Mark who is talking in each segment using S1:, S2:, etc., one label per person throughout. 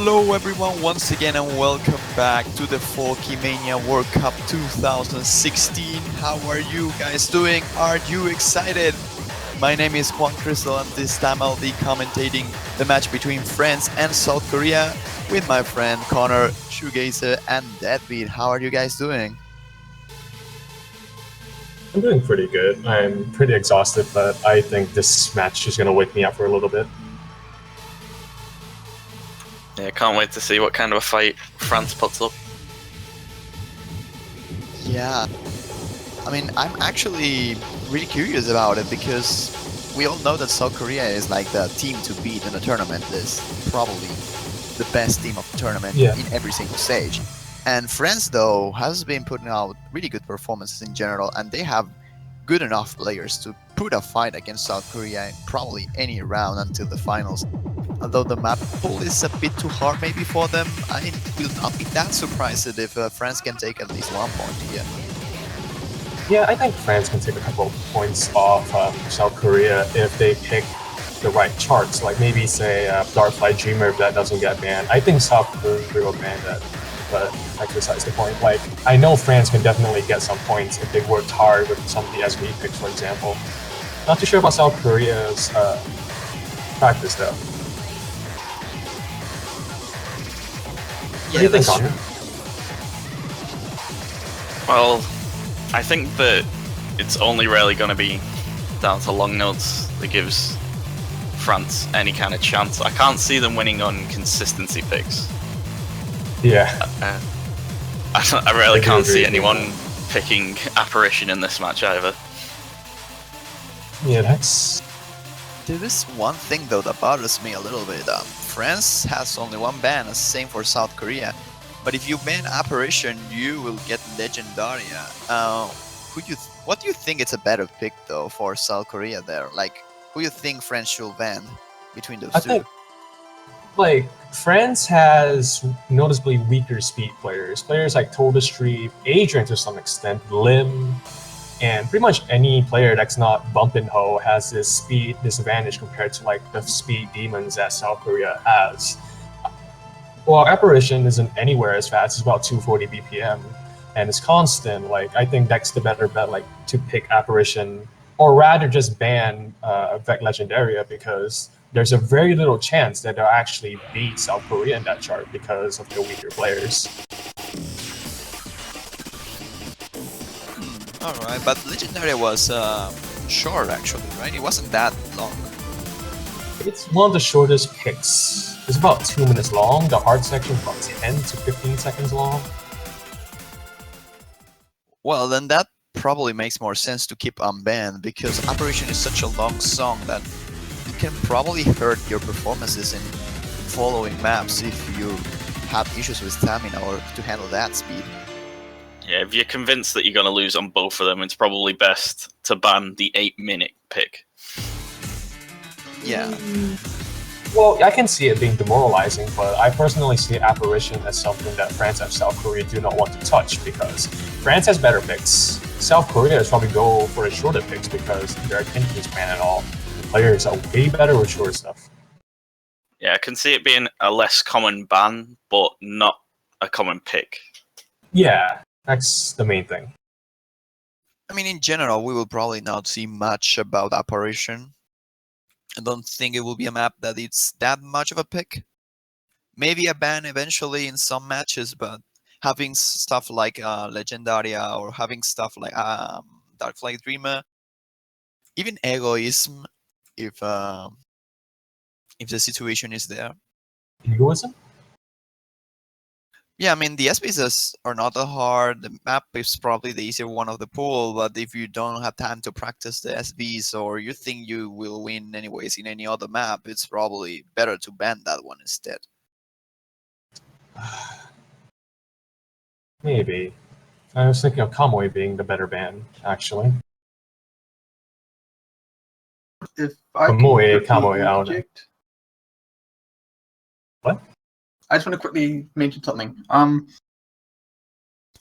S1: Hello everyone once again and welcome back to the Folky Mania World Cup 2016. How are you guys doing? Are you excited? My name is Juan Crystal and this time I'll be commentating the match between France and South Korea with my friend Connor, Shoegazer and Deadbeat. How are you guys doing?
S2: I'm doing pretty good. I'm pretty exhausted, but I think this match is going to wake me up for a little bit.
S3: Yeah, can't wait to see what kind of a fight France puts up.
S1: Yeah, I mean, I'm actually really curious about it because we all know that South Korea is like the team to beat in the tournament. Is probably the best team of the tournament in every single stage. And France, though, has been putting out really good performances in general, and they have good enough players to put a fight against South Korea in probably any round until the finals. Although the map pool is a bit too hard maybe for them, I will not be that surprised if France can take at least 1 point here.
S2: Yeah, I think France can take a couple of points off South Korea if they pick the right charts, like maybe say Darkfly Dreamer if that doesn't get banned. I think South Korea will ban that, but exercise the point. Like, I know France can definitely get some points if they worked hard with some of the SV picks, for example. Not too sure about South Korea's practice though. What do you think, Connor?
S3: Well, I think that it's only really going to be down to long notes that gives France any kind of chance. I can't see them winning on consistency picks.
S2: Yeah.
S3: I really can't see anyone picking Apparition in this match either.
S2: Yeah, that's...
S1: There is one thing though that bothers me a little bit. France has only one ban, same for South Korea. But if you ban Apparition, you will get Legendaria. What do you think it's a better pick though for South Korea there? Like, who do you think France should ban between those two?
S2: I think, like, France has noticeably weaker speed players. Players like Toadastream, Adrian to some extent, Lim, and pretty much any player that's not Bumpin' Ho has this speed disadvantage compared to like the speed demons that South Korea has. Well, Apparition isn't anywhere as fast. It's about 240 BPM, and it's constant. Like, I think that's the better bet, like, to pick Apparition, or rather just ban Vec Legendaria, because there's a very little chance that they'll actually beat South Korea in that chart because of their weaker players.
S1: Alright, but Legendaria was short actually, right? It wasn't that long.
S2: It's one of the shortest picks. It's about 2 minutes long. The hard section is about 10 to 15 seconds long.
S1: Well, then that probably makes more sense to keep unbanned, because Apparition is such a long song that it can probably hurt your performances in following maps if you have issues with stamina or to handle that speed.
S3: Yeah, if you're convinced that you're going to lose on both of them, it's probably best to ban the 8-minute pick.
S1: Yeah.
S2: Well, I can see it being demoralizing, but I personally see Apparition as something that France and South Korea do not want to touch, because France has better picks. South Korea is probably go for the shorter picks because their attention span and all. The players are way better with short stuff.
S3: Yeah, I can see it being a less common ban, but not a common pick.
S2: Yeah, that's the main thing.
S1: I mean, in general, we will probably not see much about Apparition. I don't think it will be a map that it's that much of a pick. Maybe a ban eventually in some matches, but having stuff like Legendaria or having stuff like Darkfly Dreamer, even Egoism, if the situation is there.
S2: Egoism?
S1: Yeah, I mean, the SPs are not that hard. The map is probably the easier one of the pool, but if you don't have time to practice the SVs or you think you will win anyways in any other map, it's probably better to ban that one instead.
S2: Maybe. I was thinking of Kamui being the better ban, actually.
S4: If I
S2: Kamui,
S4: interject.
S2: What?
S4: I just want to quickly mention something.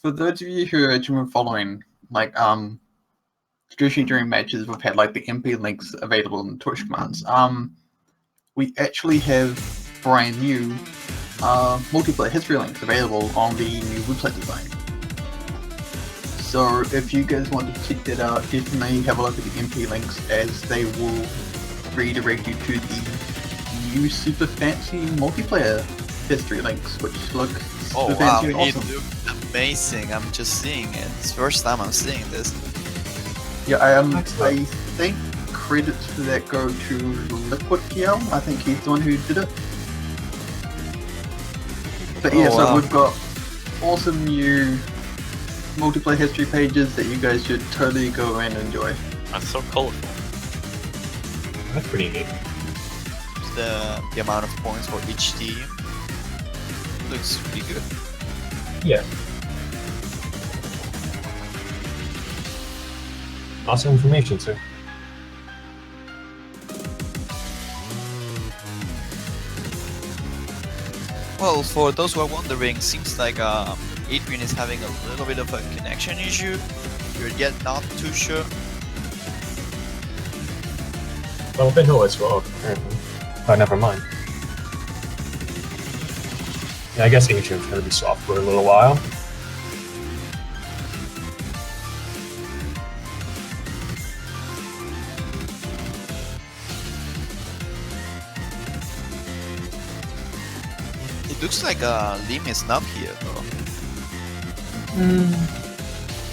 S4: For those of you who are following, like, traditionally during matches, we've had like the MP links available in Twitch commands. We actually have brand new multiplayer history links available on the new website design. So if you guys want to check that out, definitely have a look at the MP links, as they will redirect you to the new super fancy multiplayer history links, which look
S1: Oh
S4: super
S1: wow,
S4: fancy and
S1: it
S4: awesome.
S1: looked amazing. I'm just seeing it. It's the first time I'm seeing this.
S4: Yeah, I
S2: Excellent.
S4: think credits for that go to Liquid Kiel. I think he's the one who did it. But yeah,
S1: Oh,
S4: so
S1: wow.
S4: we've got awesome new multiplayer history pages that you guys should totally go and enjoy.
S3: That's so colourful.
S2: That's pretty neat.
S1: The amount of points for each team looks pretty good.
S2: Yeah. Lots of information, sir.
S1: Well, for those who are wondering, seems like Adrian is having a little bit of a connection issue. You're yet not too sure.
S2: Well, Ben Hill as well, apparently. But never mind. Yeah, I guess Adrian's gonna be soft for a little while.
S1: It looks like Lim is not here though.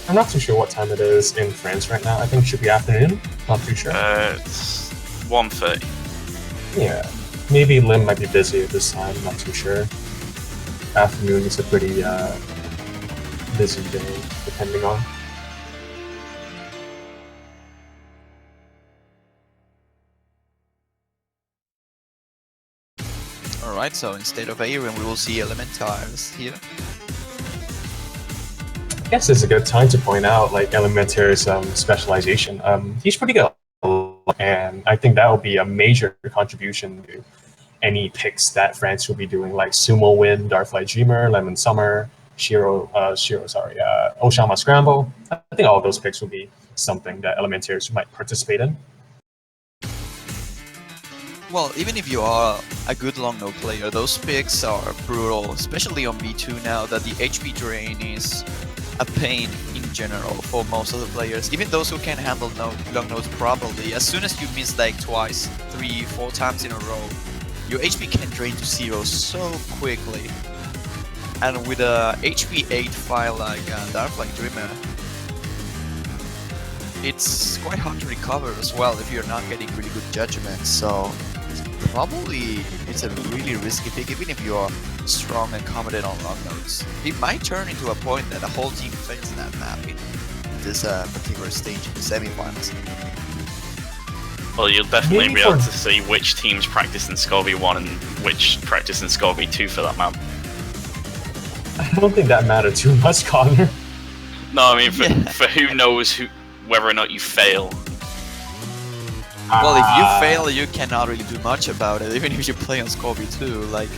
S2: I'm not too sure what time it is in France right now. I think it should be afternoon. Not too sure.
S3: It's 1:30.
S2: Yeah. Maybe Lim might be busy at this time. Not too sure. Afternoon is a pretty busy day, depending on.
S1: Alright, so instead of Adrian, we will see Elementars here.
S2: I guess it's a good time to point out like Elementary's specialization. He's pretty good, and I think that will be a major contribution to any picks that France will be doing, like Sumo Win, Darkflight Dreamer, Lemon Summer, Oshama Scramble. I think all of those picks will be something that Elementaries might participate in.
S1: Well, even if you are a good long no player, those picks are brutal, especially on B2 now that the HP drain is a pain in general for most of the players. Even those who can handle long nodes properly, as soon as you miss like twice, 3, 4 times in a row, your HP can drain to 0 so quickly. And with a HP 8 file like Darkflight Dreamer, it's quite hard to recover as well if you're not getting really good judgment. So probably it's a really risky pick, even if you're strong and competent on long nodes. It might turn into a point that the whole team fails that map in this particular stage in the semifinals.
S3: Well, you'll definitely
S2: Maybe
S3: be able
S2: for-
S3: to see which teams practice in Scorby 1 and which practice in Scorby 2 for that map.
S2: I don't think that mattered too much, Connor.
S3: No, I mean, for,
S1: Yeah.
S3: for who knows whether or not you fail.
S1: Well, if you
S2: Ah,
S1: fail, you cannot really do much about it, even if you play on Scorpio too. Like,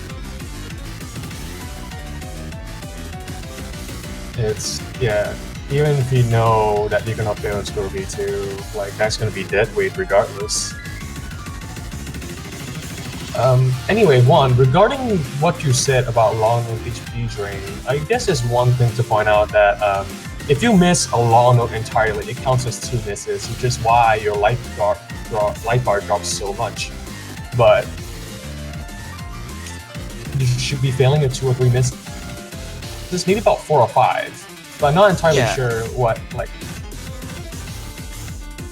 S2: it's yeah. Even if you know that you're gonna fail in Score V2, like that's gonna be dead weight regardless. Anyway, regarding what you said about long note HP drain, I guess there's one thing to point out that if you miss a long note entirely, it counts as 2 misses, which is why your life bar drops so much. But you should be failing at 2 or 3 misses. There's maybe about 4 or 5, but I'm not entirely
S1: Yeah.
S2: sure what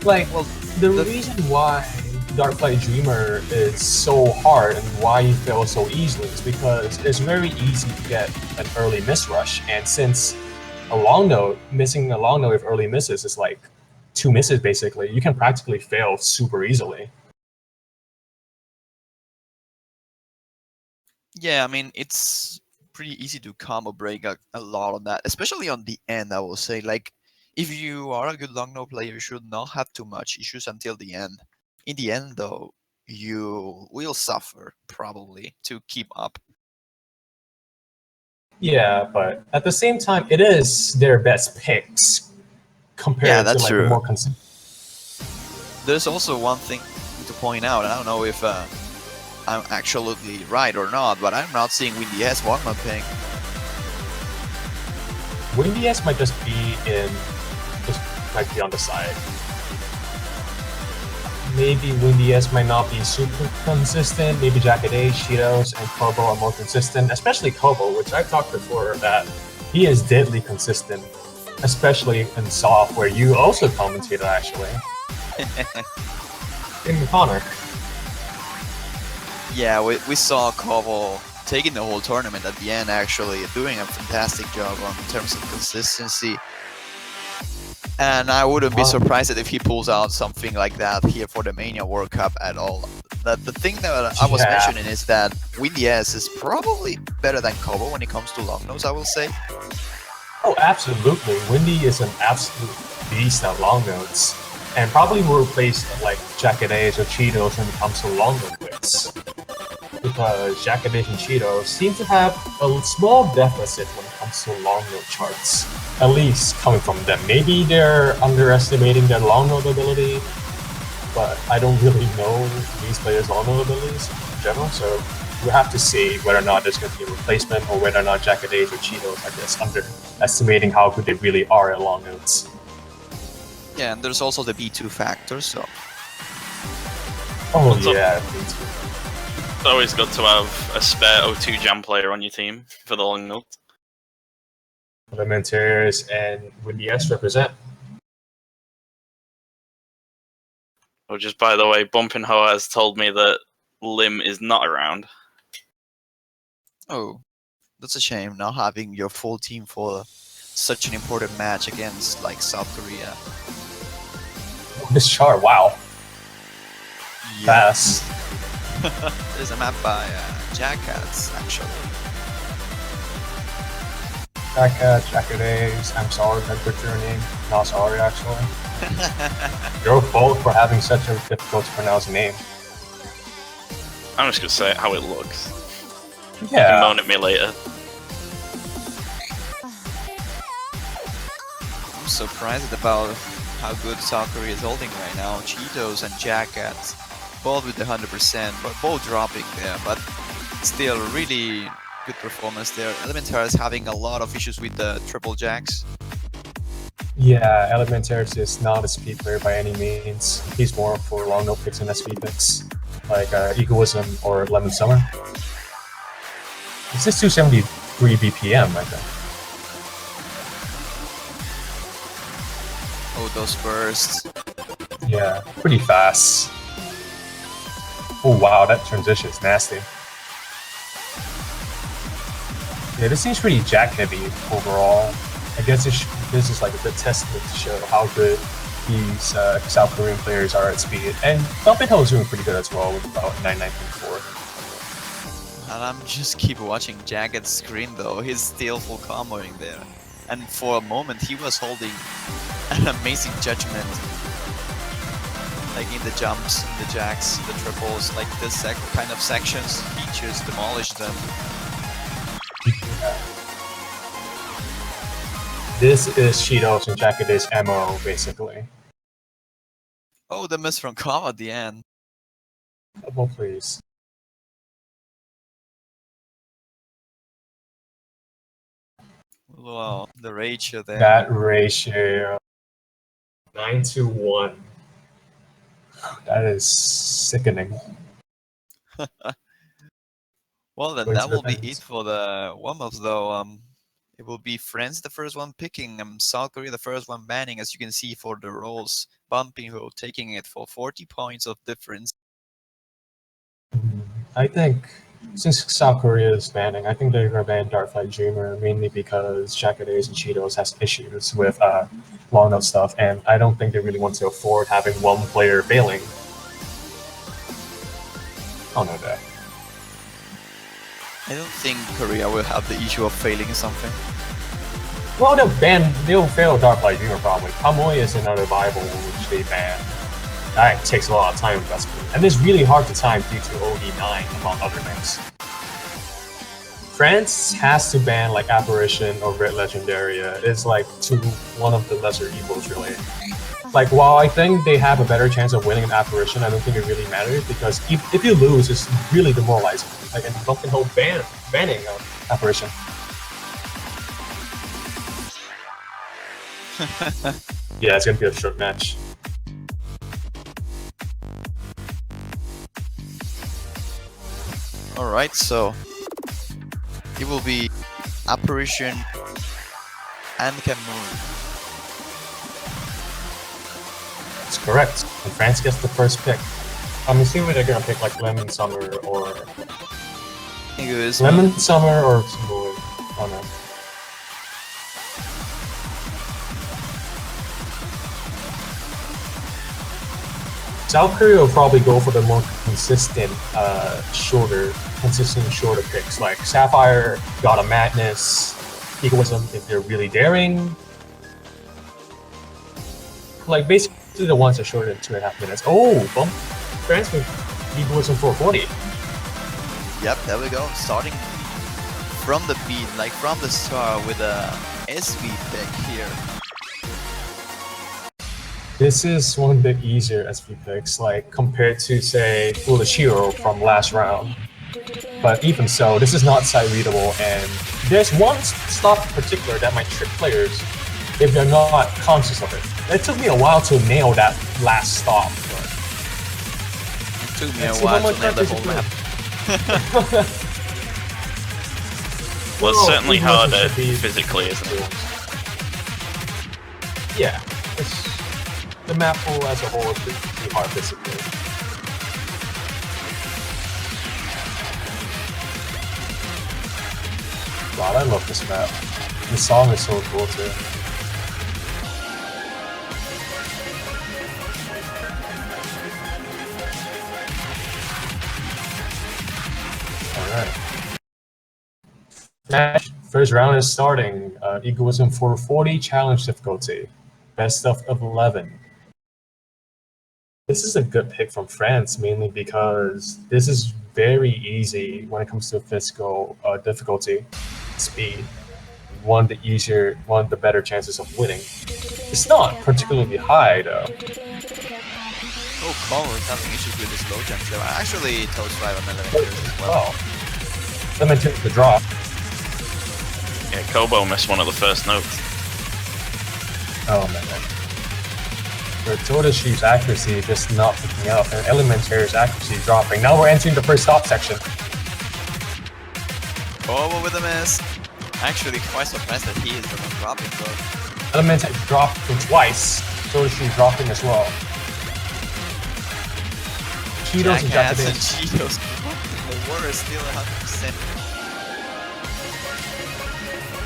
S2: well, the reason why Darkflight Dreamer is so hard and why he fails so easily is because it's very easy to get an early miss rush, and since missing a long note with early misses is like 2 misses basically, you can practically fail super easily.
S1: yeah, I mean, it's pretty easy to combo break a lot on that, especially on the end, I will say. Like, if you are a good long no player, you should not have too much issues until the end. In the end, though, you will suffer, probably, to keep up.
S2: Yeah, but at the same time, it is their best picks compared
S1: Yeah,
S2: to
S1: that's
S2: like
S1: true.
S2: the more consistent.
S1: There's also one thing to point out. I don't know if I'm absolutely right or not, but I'm not seeing Windy S warm-up ping.
S2: Windy S might just be on the side. Maybe Windy S might not be super consistent. Maybe Jacket A, Cheetos, and Kobo are more consistent, especially Kobo, which I've talked before that he is deadly consistent, especially in soft, where you also commentated actually. In Connor.
S1: Yeah, we saw Kobo taking the whole tournament at the end, actually doing a fantastic job in terms of consistency. And I wouldn't be surprised if he pulls out something like that here for the Mania World Cup at all. The thing that I was mentioning is that Windy S is probably better than Kobo when it comes to long nose, I will say.
S2: Oh, absolutely. Windy is an absolute beast at long notes, and probably will replace like Jacket A's or Cheetos when it comes to long note picks. Because Jacket A's and Cheetos seem to have a small deficit when it comes to long note charts. At least coming from them. Maybe they're underestimating their long note ability, but I don't really know these players' long note abilities in general, so we'll have to see whether or not there's going to be a replacement or whether or not Jacket A's or Cheetos are just underestimating how good they really are at long notes.
S1: Yeah, and there's also the B2 factor, so...
S2: Oh yeah, B2.
S3: It's always good to have a spare O2 Jam player on your team for the long note.
S2: Elementarius and Windy S represent.
S3: Oh, just by the way, Bumpin' Ho has told me that Lim is not around.
S1: Oh, that's a shame, not having your full team for such an important match against, like, South Korea.
S2: This chart, wow. Pass.
S1: There's a map by Jackats, actually.
S2: Jacket A's, I'm sorry if I butchered your name. Not sorry, actually. Your fault for having such a difficult to pronounce name.
S3: I'm just gonna say how it looks. You can
S2: Yeah.
S3: moan at me later.
S1: I'm surprised about how good South Korea is holding right now. Cheetos and Jackats, both with the 100%, but both dropping there, but still really good performance there. Elementar is having a lot of issues with the triple jacks.
S2: Yeah, Elementarius is not a speed player by any means. He's more for long note picks and SP picks, like Egoism or Lemon Summer. This is 273 BPM, I think.
S1: Oh, those bursts.
S2: Yeah, pretty fast. Oh wow, that transition is nasty. Yeah, this seems pretty jack heavy overall. I guess this is like a good testament to show how good these South Korean players are at speed. And Bumpin' Ho is doing pretty good as well with about 99.4.
S1: And I'm just keep watching Jagged's screen though, he's still full comboing there. And for a moment he was holding an amazing judgment. Like in the jumps, in the jacks, the triples, like this kind of sections, he just demolished them.
S2: This is Cheetos and Jacket A's MO, basically.
S1: Oh, the miss from Com at the end.
S2: Oh, please.
S1: Wow, the ratio there.
S2: That ratio. 9-1. That is sickening.
S1: Well then,
S2: Going
S1: that
S2: to the
S1: will be
S2: fans.
S1: it for the warm-ups though. It will be France the first one picking, South Korea the first one banning, as you can see for the rolls. Bumping Ho taking it for 40 points of difference.
S2: I think since South Korea is banning, I think they're going to ban Darklight Dreamer mainly because Jacket A's and Cheetos has issues with long note stuff, and I don't think they really want to afford having one player failing. Oh no, that.
S1: I don't think Korea will have the issue of failing something.
S2: Well, they'll fail Darklight Dreamer probably. Kamui is another viable one which they ban. That takes a lot of time investment, and it's really hard to time due to OD9, among other things. France has to ban like Apparition or Red Legendaria. It's like one of the lesser evils, really. Like, while I think they have a better chance of winning an Apparition, I don't think it really matters because if you lose, it's really demoralizing. Like, and Pumpkin Hole banning Apparition. Yeah, it's gonna be a short match.
S1: Alright, so it will be Apparition and Camus.
S2: That's correct. And France gets the first pick. I'm assuming they're gonna pick like Lemon Summer or Lemon Summer or Smooth. Oh no. South Korea will probably go for the more consistent, shorter picks. Like Sapphire, God of Madness, Egoism if they're really daring. Like basically the ones that are shorter than 2.5 minutes. Oh, bump France with Egoism 440.
S1: Yep, there we go. Starting from the beat, like from the start with a SV pick here.
S2: This is one of the easier SV picks, like compared to say Foolish Hero from last round. But even so, this is not sight readable, and there's one stop in particular that might trick players if they're not conscious of it. It took me a while to nail that last stop. But
S1: it took me a while to nail the whole map.
S3: Well, it's certainly harder physically, isn't it?
S2: Yeah, the map pool as a whole is pretty hard physically. God, I love this map. This song is so cool too. Alright. Match. First round is starting. Egoism 440 challenge difficulty. Best of 11. This is a good pick from France, mainly because this is very easy when it comes to physical difficulty, speed. One of the better chances of winning. It's not particularly high though.
S1: Oh, Cole is having issues with his low jumps there. Actually, Toast 5 on Elementary as well.
S2: Elementary the drop.
S3: Yeah, Kobo missed one of the first notes.
S2: Oh man. The Todashi's accuracy just not picking up, and Elementary's accuracy dropping. Now we're entering the first stop section.
S1: Kobo with a miss. Actually, quite surprised that he is the one dropping though.
S2: Elementary dropping twice. Todashi dropping as well. Cheetos and Japanese.
S1: Cheetos. The war is still 100%.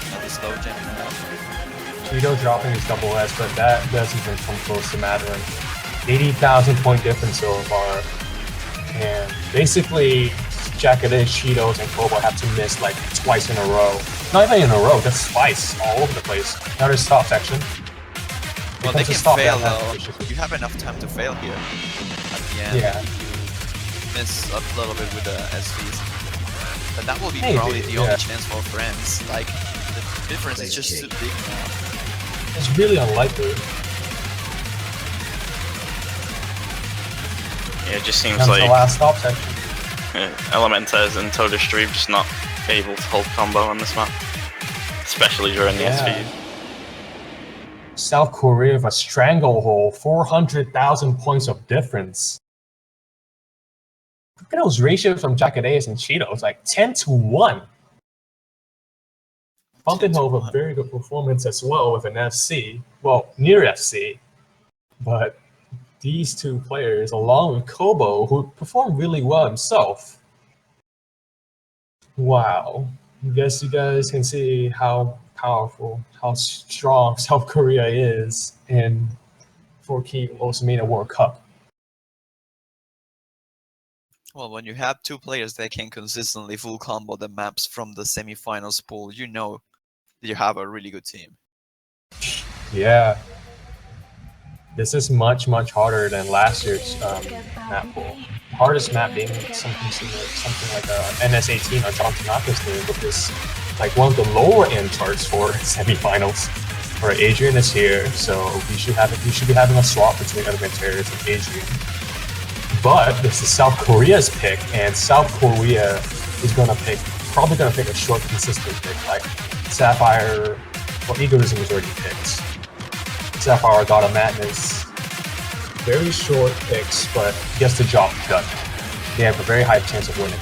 S1: Another slow jump now.
S2: Cheeto dropping his double S, but that doesn't even come close to mattering. 80,000 point difference so far. And basically, Jackaday, Cheetos, and Kobo have to miss like twice in a row. Not even in a row, just twice, all over the place. Now there's stop section.
S1: Well, they can fail though. You have enough time to fail here at the end.
S2: Yeah.
S1: You miss a little bit with the SVs. But that will be
S2: Maybe,
S1: probably the only chance for friends. Like, the difference is just too big now.
S2: It's really unlikely.
S3: Yeah, it just seems
S2: That's
S3: like
S2: the last stop section.
S3: Elementers and Todastream just not able to hold combo on this map. Especially during the SV.
S2: South Korea with a stranglehold, 400,000 points of difference. Look at those ratios from Jackadeus and Cheetos, like 10-1. Pumpkin Hole with a very good performance as well with an FC. Well, near FC. But these two players, along with Kobo, who performed really well himself. Wow. I guess you guys can see how powerful, how strong South Korea is in for key Osamina World Cup.
S1: Well, when you have two players that can consistently full combo the maps from the semifinals pool, you know you have a really good team.
S2: Yeah. This is much harder than last year's map pool. Hardest map being something similar, something like a NS18 or John Tanaka's team, which is like one of the lower end charts for semifinals. Alright, Adrian is here, so we should be having a swap between Elementarius and Adrian. But this is South Korea's pick, and South Korea is probably gonna pick a short, consistent pick like Sapphire. Well, Egoism was already picked. Sapphire, God of Madness. Very short picks, but gets the job done. They have a very high chance of winning.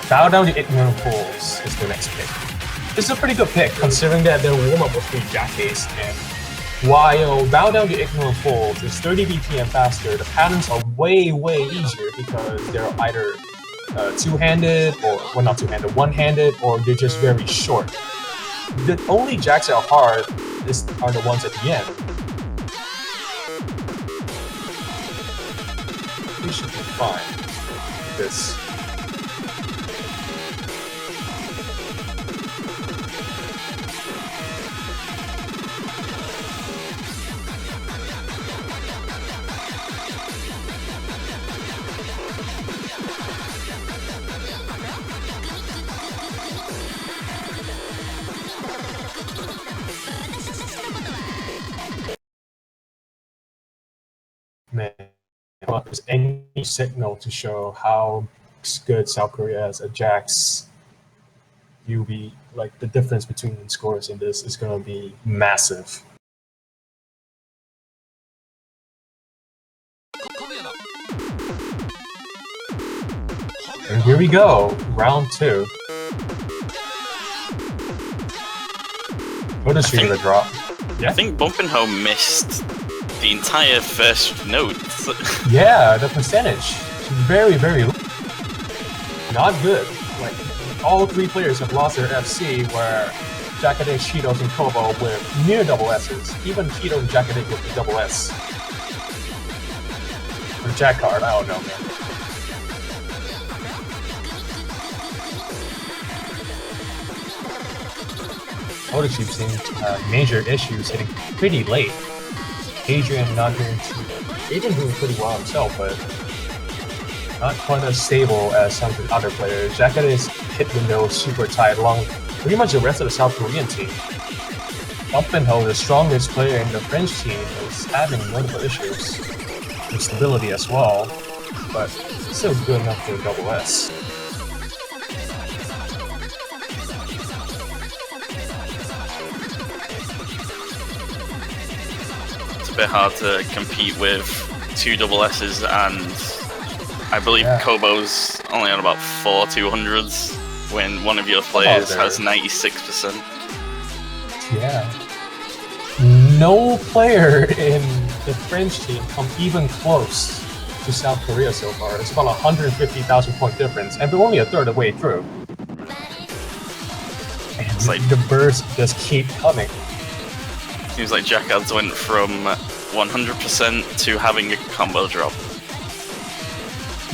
S2: Bow Down to Ignorant Fools is the next pick. This is a pretty good pick, considering that their warm-up was 3 Jack Ace, and while Bow Down to Ignorant Fools is 30 BPM faster, the patterns are way, way easier because they're either two-handed, or, well, not two-handed, one-handed, or they're just very short. The only jacks that are hard are the ones at the end. We should be fine with this. Man, if there's any signal to show how good South Korea is at jacks, you'll be like the difference between scores in this is going to be massive. And here we go, round 2. What is she gonna drop? Yeah,
S3: I think Bumpin' Home missed the entire first note.
S2: yeah, the percentage very, very low. Not good. Like all 3 players have lost their FC, where Jackaday, Cheetos, and Kobo with near double S's. Even Cheeto and Jackaday with the double S. Or Jack card, I don't know, man. Photoshop seems major issues hitting pretty late. Adrian doing pretty well himself, but not quite as stable as some of the other players. Jackaday's hit window is super tight along pretty much the rest of the South Korean team. Bumpinho, the strongest player in the French team, is having notable issues with stability as well, but still good enough for a double S.
S3: A bit hard to compete with 2 double S's, and I believe Kobo's only on about 4 200s when one of your players has 96%.
S2: Yeah. No player in the French team come even close to South Korea so far. It's about 150,000 point difference, and we're only a third of the way through. And
S3: it's like
S2: the bursts just keep coming.
S3: Seems like Jackads went from 100% to having a combo drop.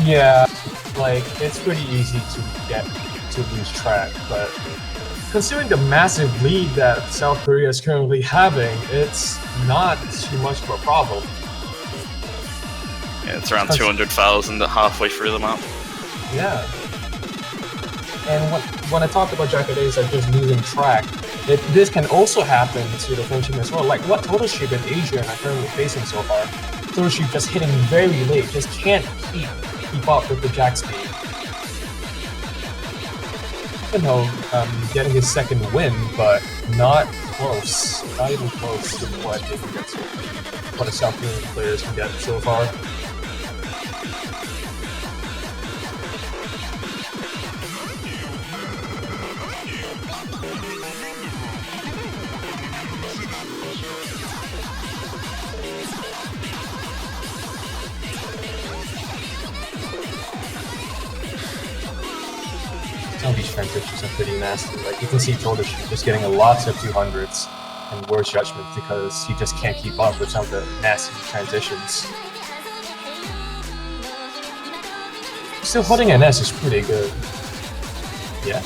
S2: Yeah, like it's pretty easy to lose track, but considering the massive lead that South Korea is currently having, it's not too much of a problem.
S3: Yeah, it's around 200,000 halfway through the map.
S2: Yeah. And when I talked about Jackadays like just losing track, this can also happen to the French team as well. Like what Total Sheep and Adrian are currently facing so far. Total Sheep just hitting very late, just can't keep up with the jack speed. You know, getting his second win, but not close. Not even close to what they can get to. What the South Korean players can get so far. Some of these transitions are pretty nasty. Like you can see Total Sheep just getting a lot of 200s and worse judgment because he just can't keep up with some of the nasty transitions. Still holding an S is pretty good. Yeah.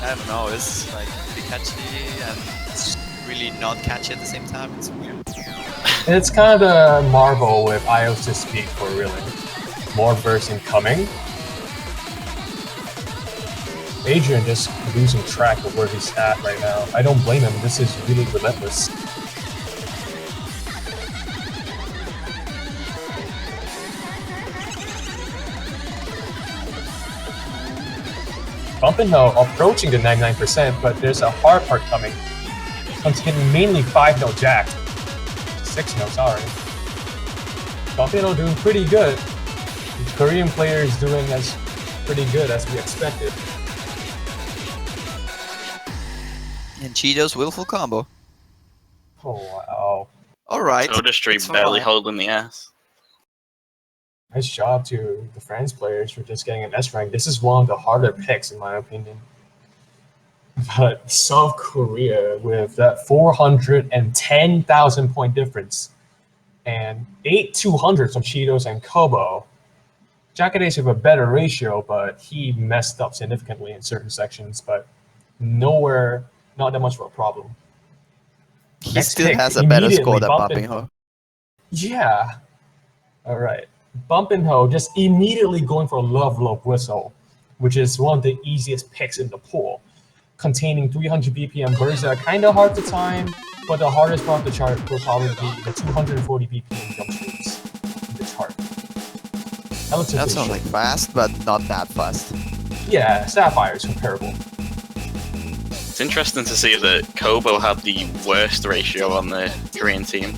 S5: I don't know, it's like pretty catchy and it's really not catchy at the same time. It's weird.
S2: It's kind of a marvel with IO's to speed for reeling. More bursts incoming. Adrian just losing track of where he's at right now. I don't blame him. This is really relentless. Bump and Ho approaching the 99%, but there's a hard part coming. Containing mainly 5-note jack. 6-note, sorry. Bump and Ho doing pretty good. The Korean player is doing as pretty good as we expected.
S1: And Cheeto's willful combo.
S2: Oh wow.
S1: Alright.
S3: Soda
S1: it's
S3: barely
S1: fine.
S3: holding the ass.
S2: Nice job to the France players for just getting an S rank. This is one of the harder picks in my opinion. But South Korea with that 410,000 point difference and 8 200s from Cheetos and Kobo. Jackadace have a better ratio, but he messed up significantly in certain sections, but nowhere, not that much of a problem.
S1: He
S2: Next
S1: still
S2: pick,
S1: has a better
S2: immediately
S1: score than
S2: Bump
S1: Bumping
S2: and
S1: Ho.
S2: Yeah. All right. Bump and Ho just immediately going for Love Love Whistle, which is one of the easiest picks in the pool. Containing 300 BPM birds that are kind of hard to time, but the hardest part of the chart will probably be the 240 BPM jump shoots in the chart. Relatively
S1: That sounds
S2: short.
S1: like fast, but not that fast.
S2: Yeah, Sapphire is comparable.
S3: It's interesting to see that Kobo had the worst ratio on the Korean team.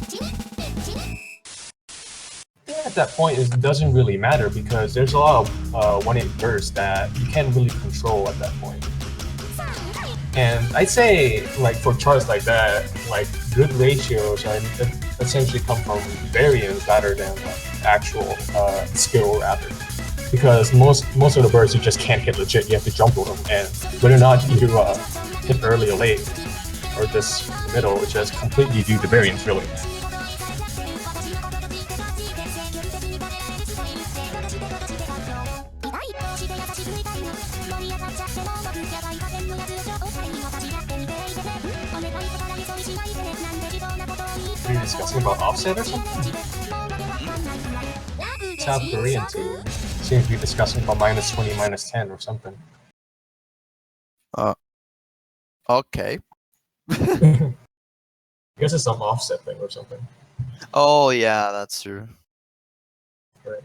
S2: At that point, it doesn't really matter because there's a lot of 1-8 bursts that you can't really control at that point. And I'd say, like for charts like that, like good ratios are essentially come from variance rather than like actual skill rather. Because most of the bursts you just can't hit legit. You have to jump over them, and whether or not you hit early or late, or just in the middle, it's just completely due to variance really. Are you discussing about offset or something? South Korean team seems to be discussing about -20, -10 or something.
S1: Okay.
S2: I guess it's some offset thing or something.
S1: Oh yeah, that's true.
S2: Right.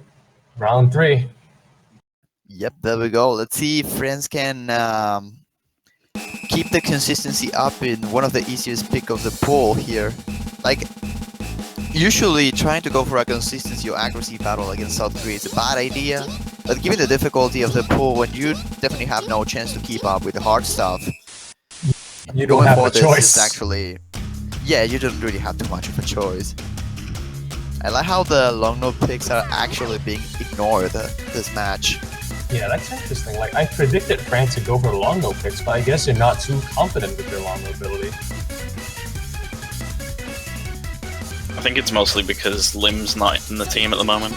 S2: Round 3.
S1: Yep, there we go. Let's see if friends can keep the consistency up in one of the easiest pick of the pool here. Like, usually trying to go for a consistency or accuracy battle against South Korea is a bad idea, but given the difficulty of the pool, when you definitely have no chance to keep up with the hard stuff,
S2: You don't
S1: going
S2: have
S1: for
S2: a
S1: this
S2: choice.
S1: is actually, yeah, you don't really have too much of a choice. I like how the long note picks are actually being ignored this match.
S2: Yeah, that's interesting. Like, I predicted France to go for long note picks, but I guess they're not too confident with their long note ability.
S3: I think it's mostly because Lim's not in the team at the moment.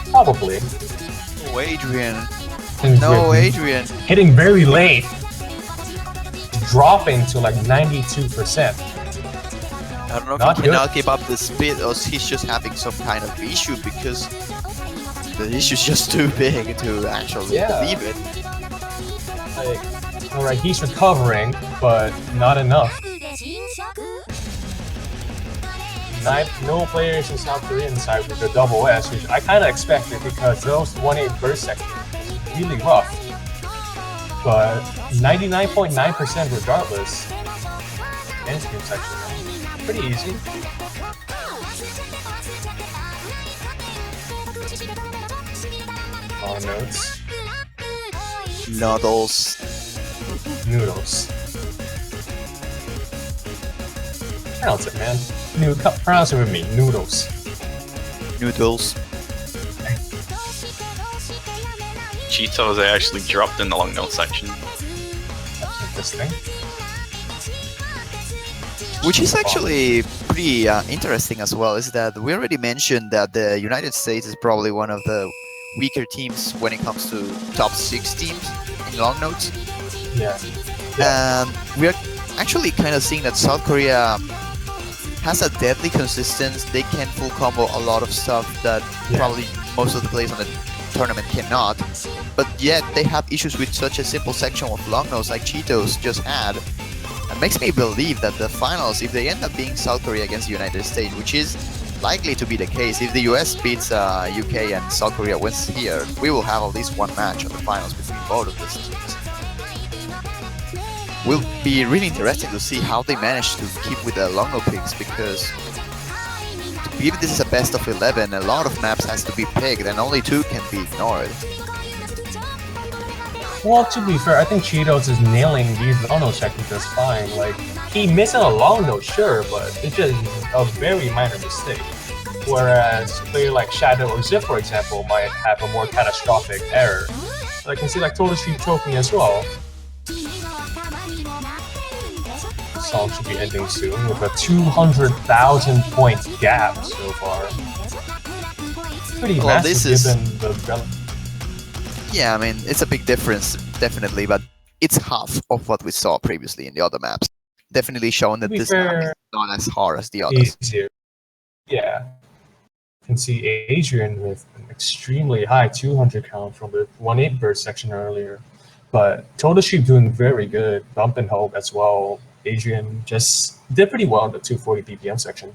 S2: Probably.
S1: Oh, Adrian.
S2: And
S1: No,
S2: with
S1: Adrian.
S2: hitting very late, dropping to like 92%.
S1: I don't know if
S2: Not
S1: he
S2: good.
S1: cannot keep up the speed or he's just having some kind of issue because the issue's just too big to actually
S2: Yeah.
S1: believe it.
S2: Like, all right, he's recovering, but not enough. No players in South Korean side with the double S, which I kind of expected because those 1-8 burst sections is really rough. But 99.9% regardless. End screen section, pretty easy. Long notes.
S1: Noodles.
S2: Noodles. Pronounce it, man. Pronounce it with me. Noodles.
S1: Noodles.
S3: Cheetos they actually dropped in the long note section.
S2: That's interesting.
S1: Which is actually pretty interesting as well, is that we already mentioned that the United States is probably one of the weaker teams when it comes to top 6 teams in long notes.
S2: Yeah.
S1: And we are actually kind of seeing that South Korea has a deadly consistency. They can full combo a lot of stuff that probably most of the players on the tournament cannot. But yet they have issues with such a simple section of long nose like Cheetos just had. It makes me believe that the finals, if they end up being South Korea against the United States, which is likely to be the case, if the US beats UK and South Korea wins here, we will have at least one match of the finals between both of these teams. Will be really interesting to see how they manage to keep with the long no picks, because even this is a best of 11, a lot of maps has to be picked and only 2 can be ignored.
S2: Well, to be fair, I think Cheetos is nailing these long nose sections just fine. Like, he missing a long nose, sure, but it's just a very minor mistake. Whereas a player like Shadow or Zip, for example, might have a more catastrophic error. But I can see like Total Street choking as well. Song should be ending soon with a 200,000 point gap so far. Pretty massive given the
S1: Yeah, I mean, it's a big difference, definitely, but it's half of what we saw previously in the other maps. Definitely showing that this map is not as hard as the others.
S2: Easier. Yeah. You can see Adrian with an extremely high 200 count from the 1-8 burst section earlier. But Total Street doing very good. Bump and Hope as well. Adrian just did pretty well in the 240 BPM section.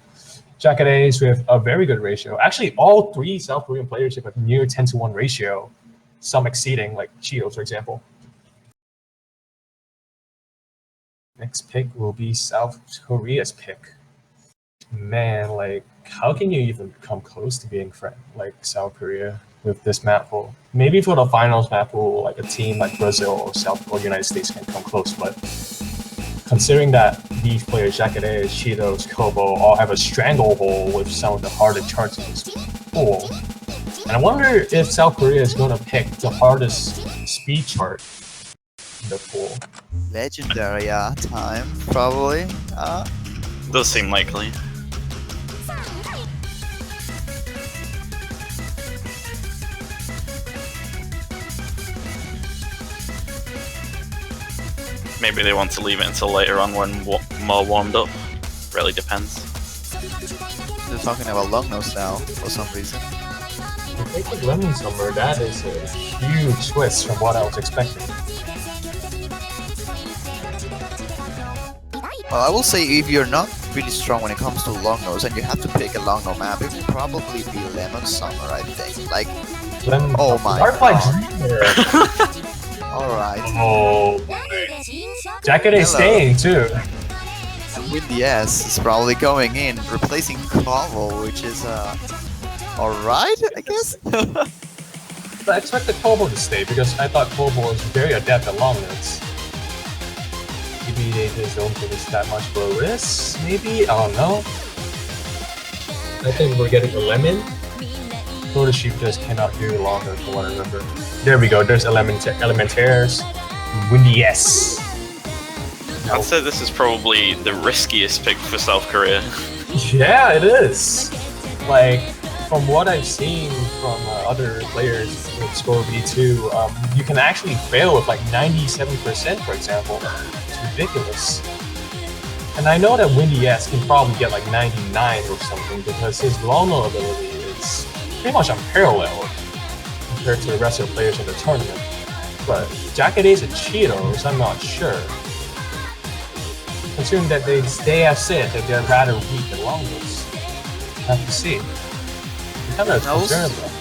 S2: Jacket A's with a very good ratio. Actually, all 3 South Korean players have a near 10-to-1 ratio. Some exceeding, like Cheetos, for example. Next pick will be South Korea's pick. Man, like, how can you even come close to being like South Korea with this map pool? Maybe for the finals map pool, like a team like Brazil or South or United States can come close, but considering that these players, Jacket A, Cheetos, Kobo, all have a stranglehold with some of the hardest charts in this pool. And I wonder if South Korea is going to pick the hardest speed chart in the pool.
S1: Legendary time, probably.
S3: Does seem likely. Maybe they want to leave it until later on when more warmed up. Really depends.
S1: They're talking about long nose now for some reason.
S2: If they pick Lemon Summer, that is a huge twist from what I was expecting.
S1: Well, I will say if you're not really strong when it comes to long nose and you have to pick a long nose map, it will probably be Lemon Summer, I think. Like,
S2: Lemon
S1: oh my
S2: Dark Light
S1: god. Alright.
S2: Oh. Jacket is staying too.
S1: Windy S is probably going in, replacing Kovo, which is alright, I guess.
S2: But I expected Kobo to stay because I thought Kobo was very adept at long notes. Maybe they just don't think it's that much below risk. Maybe, I don't know. I think we're getting a lemon. Total Sheep just cannot do long notes from what I remember. There we go. There's Elementaires. Windy S.
S3: I'd say this is probably the riskiest pick for South Korea.
S2: Yeah, it is. Like, from what I've seen from other players with Score V2, you can actually fail with like 97%, for example. It's ridiculous. And I know that Windy S can probably get like 99 or something because his long note ability is pretty much unparalleled compared to the rest of the players in the tournament. But Jacket A's and Cheetos, I'm not sure. Considering that they have said that they're rather weak at long notes. Have to see. I'm kind of concerned about.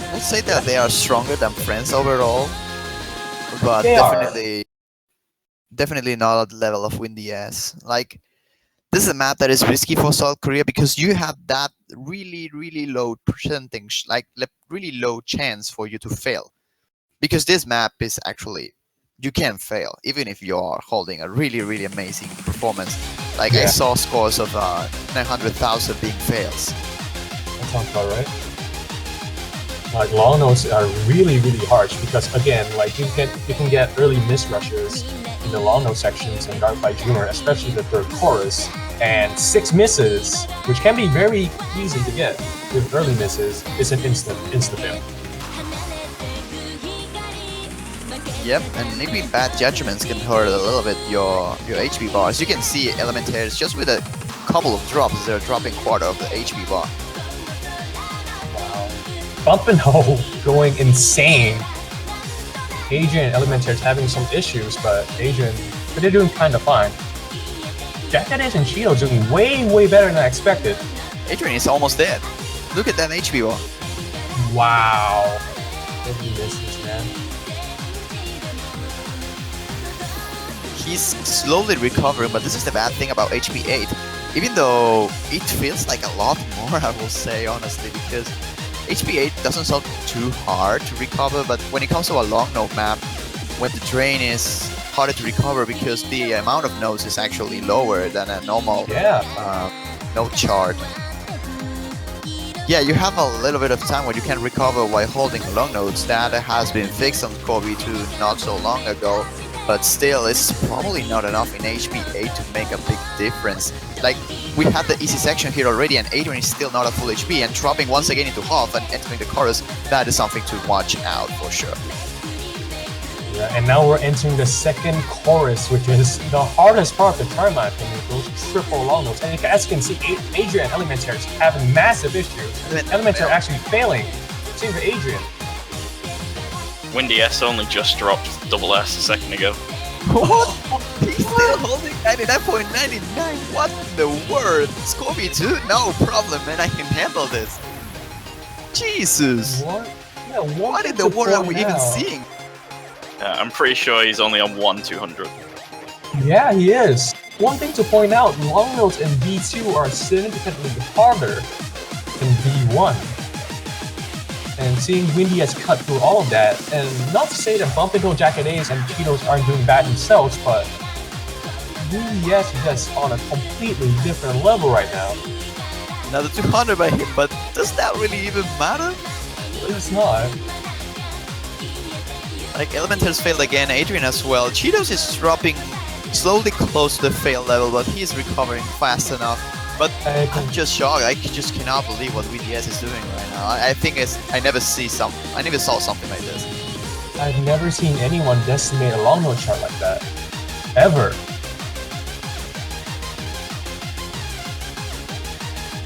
S1: I would say that they are stronger than Friends overall, but
S2: They
S1: definitely not at the level of Windy S. Like, this is a map that is risky for South Korea because you have that really low percentage, like really low chance for you to fail. Because this map is actually, you can fail, even if you are holding a really amazing performance. Like, I saw scores of 900,000 being fails.
S2: That sounds about right. Like, long notes are really harsh because, again, like you can get early miss rushes in the long note sections in Dark by Junior, especially the third chorus, and 6 misses, which can be very easy to get with early misses, is an instant fail.
S1: Yep, and maybe bad judgments can hurt a little bit your HP bars. You can see Elementaires just with a couple of drops, they're dropping quarter of the HP bar.
S2: Wow. Bump and Ho going insane. Adrian and Elementary's having some issues, but they're doing kind of fine. Jackass and Cheeto doing way better than I expected.
S1: Adrian is almost dead. Look at that HP bar.
S2: Wow. He misses, man.
S1: He's slowly recovering, but this is the bad thing about HP 8. Even though it feels like a lot more, I will say honestly, because HP 8 doesn't sound too hard to recover, but when it comes to a long node map, when the drain is harder to recover because the amount of nodes is actually lower than a normal node chart. Yeah, you have a little bit of time where you can recover while holding long nodes. That has been fixed on Kobe 2 not so long ago, but still it's probably not enough in HP 8 to make a big difference. Like, we had the easy section here already and Adrian is still not at full HP, and dropping once again into half and entering the chorus, that is something to watch out for sure.
S2: Yeah, and now we're entering the second chorus, which is the hardest part of the tournament, those triple long notes. And as you can see, Adrian and Elementary are having massive issues. Elementary actually failing. Same for Adrian.
S3: Windy S only just dropped double S a second ago.
S1: What? He's still holding 99.99. What in the world? Scorby 2? No problem, man. I can handle this. Jesus.
S2: What? Yeah,
S1: what in the world are we even seeing?
S3: I'm pretty sure he's only on 1/200.
S2: Yeah, he is. One thing to point out, long notes in V2 are significantly harder than V1. And seeing Windy has cut through all of that, and not to say that Bump Into Jackass and Cheetos aren't doing bad themselves, but Windy is just on a completely different level right now.
S1: Another 200 by him, but does that really even matter?
S2: It's not.
S1: Like, Elementaries failed again, Adrian as well. Cheetos is dropping slowly close to the fail level, but he's recovering fast enough. But I'm just shocked. I just cannot believe what VDS is doing right now. I think I never saw something like this.
S2: I've never seen anyone decimate a long note chart like that. Ever.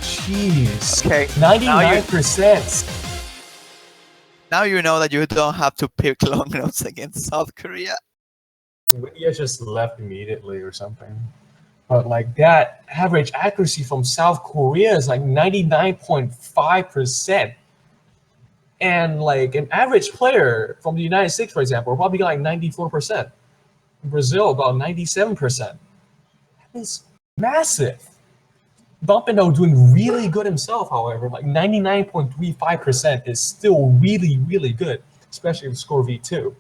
S2: Jeez.
S1: Okay.
S2: 99%.
S1: Now you know that you don't have to pick long notes against South Korea.
S2: India just left immediately or something. But like that average accuracy from South Korea is like 99.5%. And like an average player from the United States, for example, will probably get like 94%. Brazil, about 97%. That is massive. Bumpino doing really good himself, however, like 99.35% is still really good, especially with score V2.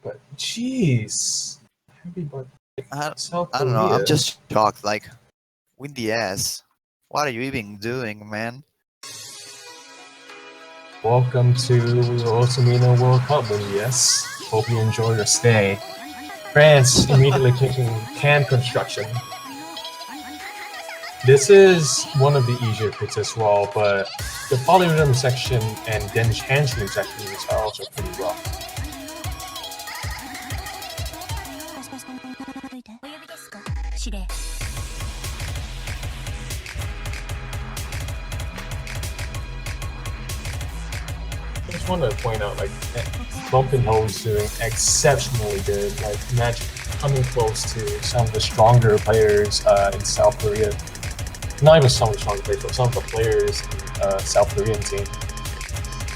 S2: But jeez,
S1: I don't know. I'm just shocked. Like, Windy ass, what are you even doing, man?
S2: Welcome to Osamino World Cup, Windy S. Hope you enjoy your stay. France immediately kicking can construction. This is one of the easier picks as well, but the polyrhythm section and then hamstring sections are also pretty rough. I just want to point out, like, Bumpin' Ho's doing exceptionally good, like, coming close to some of the stronger players in South Korea. Not even some of the stronger players, but some of the players in South Korean team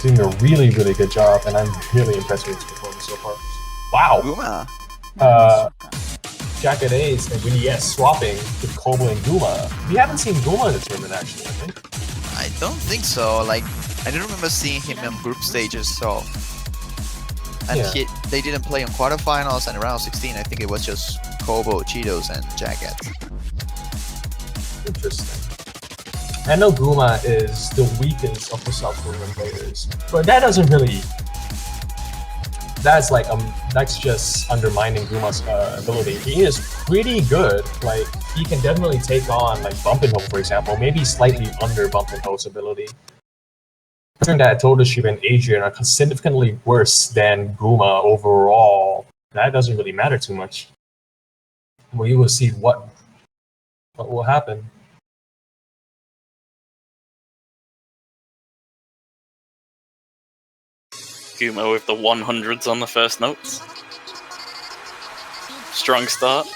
S2: doing a really good job, and I'm really impressed with his performance so far. Wow!
S1: Guma.
S2: Jacket A's and Windy S swapping with Kobo and Guma. We haven't seen Guma in the tournament, actually, I think.
S1: I don't think so. Like, I didn't remember seeing him in group stages, so... And
S2: Yeah.
S1: they didn't play in quarterfinals, and around 16, I think it was just Kobo, Cheetos, and Jacket.
S2: Interesting. I know Guma is the weakest of the South Korean players, but that doesn't really... That's like that's just undermining Guma's ability. He is pretty good. Like, he can definitely take on like Bumpin' Ho, for example, maybe slightly under Bumpin' Ho's ability. Considering that Todoshib and Adrian are significantly worse than Guma overall, that doesn't really matter too much. We will see what will happen.
S3: Gumo with the 100s on the first notes. Strong start.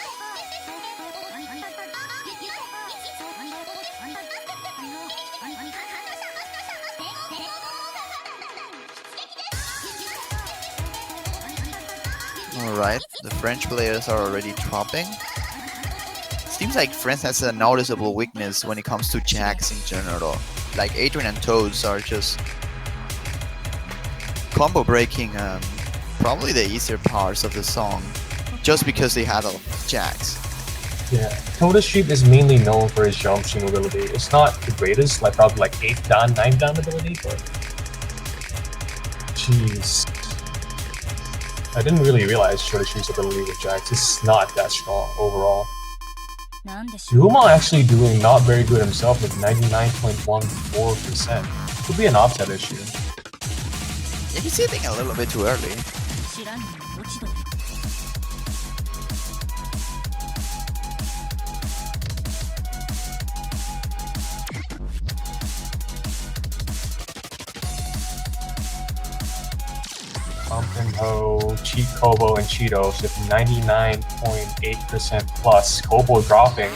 S1: Alright, the French players are already dropping. Seems like France has a noticeable weakness when it comes to jacks in general. Like Adrian and Toads are just combo breaking probably the easier parts of the song just because they had a lot of jacks.
S2: Yeah, Toda Streep is mainly known for his jump stream ability. It's not the greatest, like probably like 8th down, 9th down ability, but jeez. I didn't really realize Toda Streep's ability with jacks is not that strong overall. Yuma actually doing not very good himself with 99.14%. Could be an offset issue.
S1: Yeah, he's hitting a little bit too early.
S2: Pump and Ho, Cheat Kobo, and Cheetos with 99.8% plus. Kobo dropping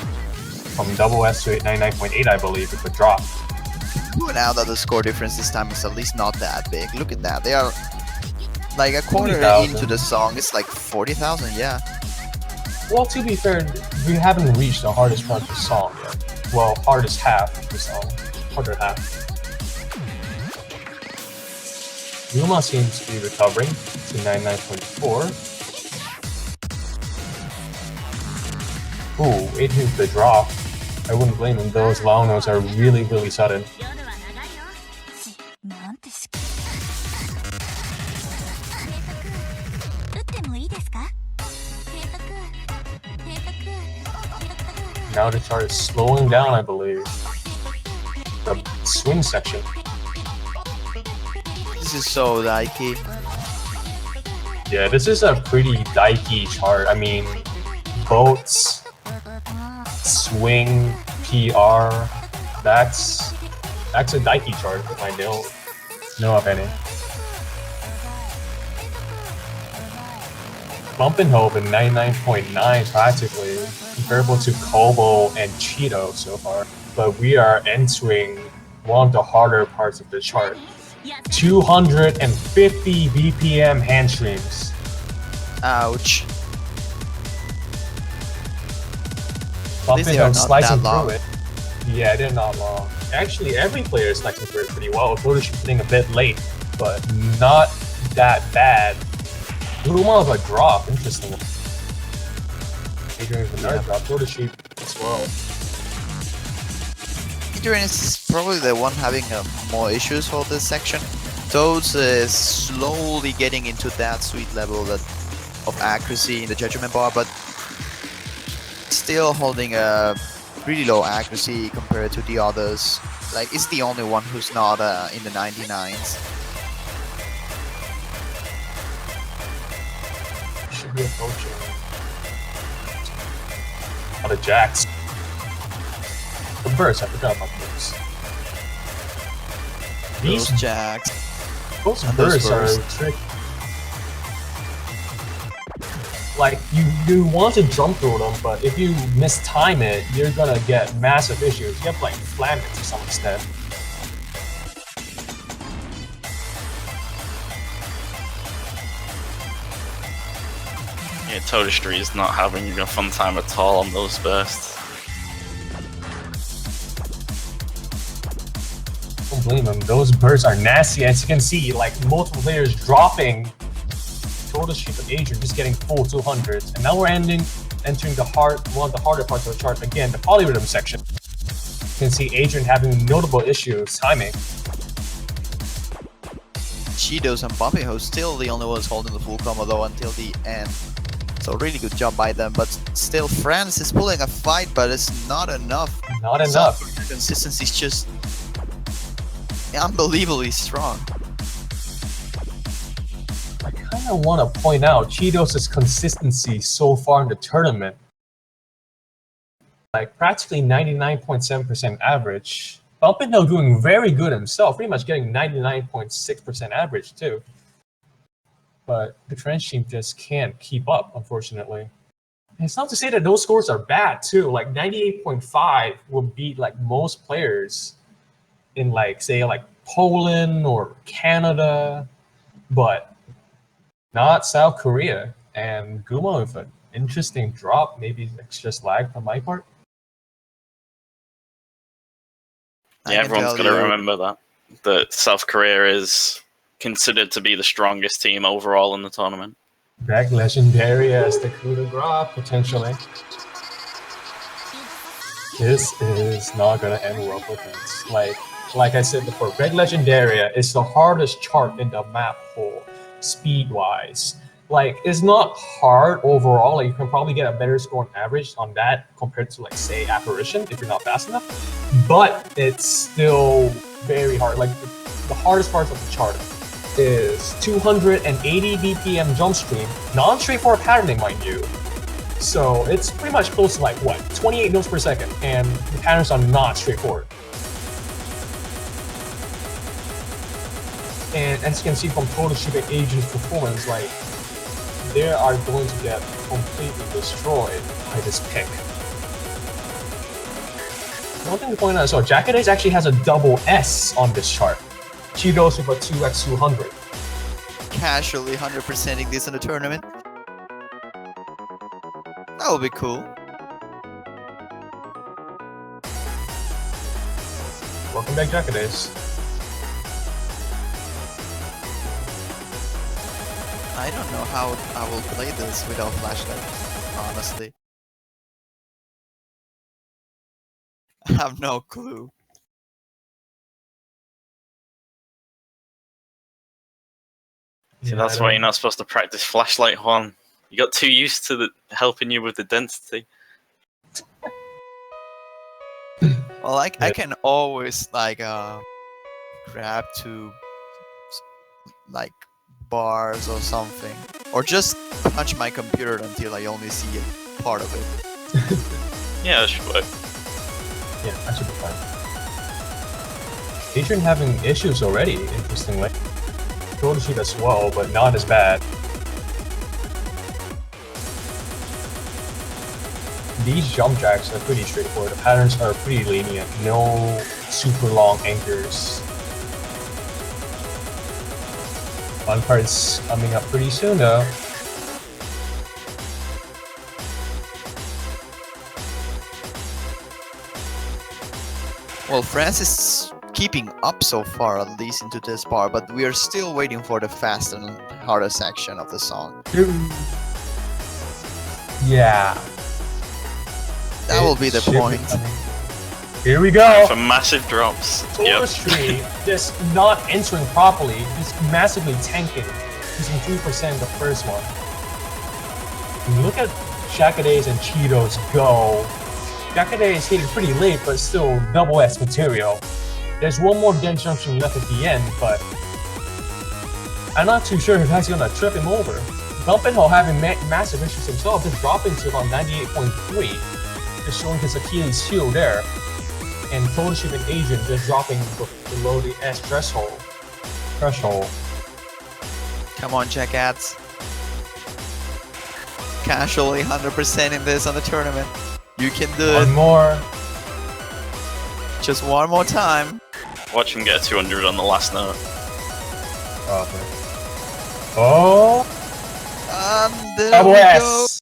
S2: from double S to 99.8, I believe, with the drop.
S1: Now that the score difference this time is at least not that big. Look at that. They are like a quarter
S2: 40,000.
S1: into the song. It's like 40,000, yeah.
S2: Well, to be fair, we haven't reached the hardest part of the song yet. Well, hardest half of the song. Harder half. Yuma seems to be recovering to 99.4. Ooh, 8 hits the drop. I wouldn't blame him. Those long notes are really, really sudden. Now the chart is slowing down, I believe. The swing section.
S1: This is so likey.
S2: Yeah, this is a pretty dikey chart. I mean, boats, swing, PR. That's a dikey chart if I know of any. Bump and Hope at 99.9 practically, comparable to Kobo and Cheeto so far. But we are entering one of the harder parts of the chart. 250 BPM hand streams.
S1: Ouch.
S2: Bump
S1: least
S2: and
S1: they are
S2: Hope
S1: not
S2: slicing
S1: that long.
S2: through it. Yeah, they're not long. Actually, every player is slicing through it pretty well. Photoshop hitting a bit late, but not that bad. Luma of a drop, interesting. Adrian with another drop, Photoshop as well.
S1: Adrian is probably the one having more issues for this section. Toads is slowly getting into that sweet level of accuracy in the judgment bar, but still holding a really low accuracy compared to the others. Like, it's the only one who's not in the 99s.
S2: Should be approaching. Oh, the jacks. The burst, I forgot about those.
S1: Those
S2: These
S1: jacks.
S2: those
S1: and those
S2: bursts are
S1: bursts.
S2: tricky. Like, you want to jump through them, but if you mistime it, you're gonna get massive issues. You have to like flam it to some extent.
S3: Yeah, Toda Street is not having a fun time at all on those bursts.
S2: Don't blame them. Those bursts are nasty, as you can see. Like multiple players dropping. Total Sheep and Adrian just getting full 200s, and now we're entering the one of the harder parts of the chart again, the polyrhythm section. You can see Adrian having notable issues timing.
S1: Cheetos and Bumpy Ho still the only ones holding the full combo though until the end. So really good job by them, but still France is pulling a fight, but it's not enough.
S2: Not enough.
S1: So consistency is just unbelievably strong.
S2: I kind of want to point out Cheetos' consistency so far in the tournament. Like practically 99.7% average. Bumpin' Hill doing very good himself, pretty much getting 99.6% average too. but the French team just can't keep up, unfortunately. And it's not to say that those scores are bad too. Like 98.5 will beat like most players in like say like Poland or Canada, but not South Korea. And Guma with an interesting drop, maybe it's just lag from my part.
S1: I
S3: Yeah,
S1: can
S3: everyone's
S1: tell
S3: got to
S1: you-
S3: remember that South Korea is considered to be the strongest team overall in the tournament.
S2: Back Legendary as the coup de grace, potentially. This is not gonna end well for fans. Like I said before, Red Legendaria is the hardest chart in the map whole, speed-wise. Like, it's not hard overall. Like, you can probably get a better score on average on that compared to, like, say, Apparition if you're not fast enough. But it's still very hard. Like, the hardest parts of the chart is 280 BPM jump stream, non-straightforward patterning, mind you. So it's pretty much close to like what, 28 notes per second, and the patterns are not straightforward. And as you can see from Total Ship and Agent's performance, like they are going to get completely destroyed by this pick. One thing to point out as well, Jackadays actually has a double S on this chart. Cheetos with a 2x200.
S1: Casually 100%ing this in the tournament. That would be cool.
S2: Welcome back, Jackadays.
S1: I don't know how I will play this without flashlight, honestly. I have no clue.
S3: See, that's why you're not supposed to practice flashlight, Juan. You got too used to helping you with the density.
S1: Well, I can always like grab two like bars or something, or just punch my computer until I only see a part of it.
S3: Yeah, that should work.
S2: Yeah, that should be fine. Adrian having issues already, interestingly. Total Sheet as well, but not as bad. These jump jacks are pretty straightforward. The patterns are pretty lenient. No super long anchors. Fun part's coming up pretty soon though.
S1: Well, France is keeping up so far, at least into this part, but we are still waiting for the fast and harder section of the song.
S2: Yeah.
S1: That will be the point.
S2: Here we go.
S3: For massive drops.
S2: Total Street just not entering properly, just massively tanking, using 3% the first one. When you look at Jackadays and Cheetos go, Jackaday is hitting pretty late, but still double S material. There's one more dense junction left at the end, but I'm not too sure if that's gonna trip him over. Bumpinho having massive issues himself, just dropping to about 98.3, just showing his Achilles heel there. And Total Ship and Agent just dropping below the S threshold.
S1: Come on, Jackads. Casually 100% in this on the tournament. You can do
S2: One
S1: it.
S2: more.
S1: Just one more time.
S3: Watch him get 200 on the last note.
S2: Oh,
S1: There
S2: double
S1: we
S2: S.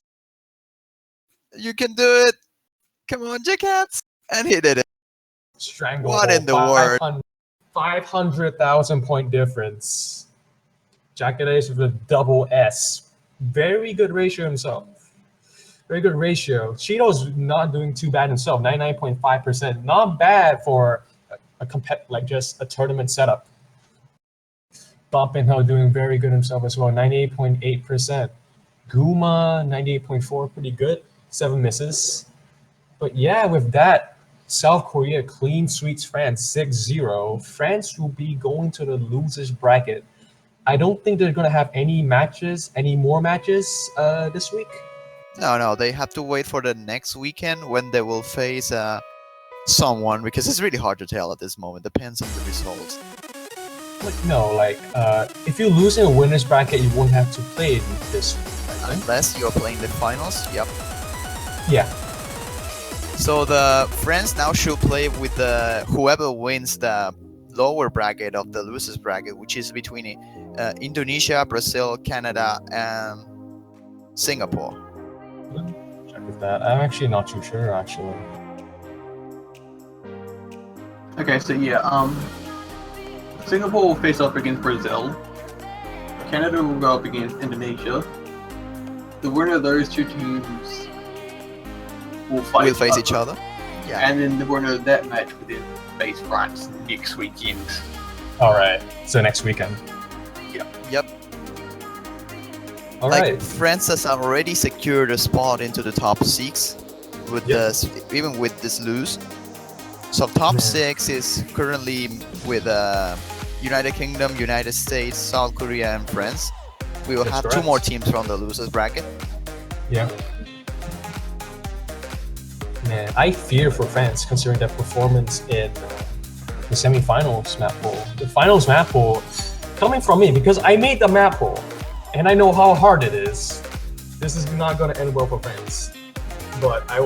S1: go. You can do it. Come on, Jackads. And he did it.
S2: Strangle.
S1: What in the world?
S2: 500,000 point difference. Jackaday with a double S. Very good ratio himself. Very good ratio. Cheeto's not doing too bad himself. 99.5%. Not bad for just a tournament setup. Bumpinho doing very good himself as well. 98.8%. Guma 98.4, pretty good. 7 misses. But yeah, with that, South Korea clean sweeps France 6-0. France will be going to the losers bracket. I don't think they're going to have any more matches this week.
S1: No, they have to wait for the next weekend when they will face someone, because it's really hard to tell at this moment. Depends on the results.
S2: if you lose in a winner's bracket, you won't have to play in this week, I think.
S1: Unless you're playing the finals. Yep.
S2: Yeah.
S1: So the friends now should play with the whoever wins the lower bracket of the losers bracket, which is between Indonesia, Brazil, Canada, and Singapore.
S2: Check with that. I'm actually not too sure, actually.
S4: Okay, so yeah, Singapore will face off against Brazil. Canada will go up against Indonesia. The winner of those two teams will
S1: We'll face each other. Yeah.
S4: And then the winner of that match will then face France next weekend.
S2: All right. So next weekend.
S1: Yep.
S2: All
S1: Like
S2: right.
S1: France has already secured a spot into the top 6 with this, even with this lose. So top
S2: Yeah.
S1: 6 is currently with United Kingdom, United States, South Korea, and France. We will
S2: That's
S1: have 2
S2: correct.
S1: more teams from the losers bracket.
S2: Yeah. Man, I fear for France considering their performance in the semifinals map pool. The finals map pool, coming from me because I made the map pool and I know how hard it is. This is not going to end well for France. But I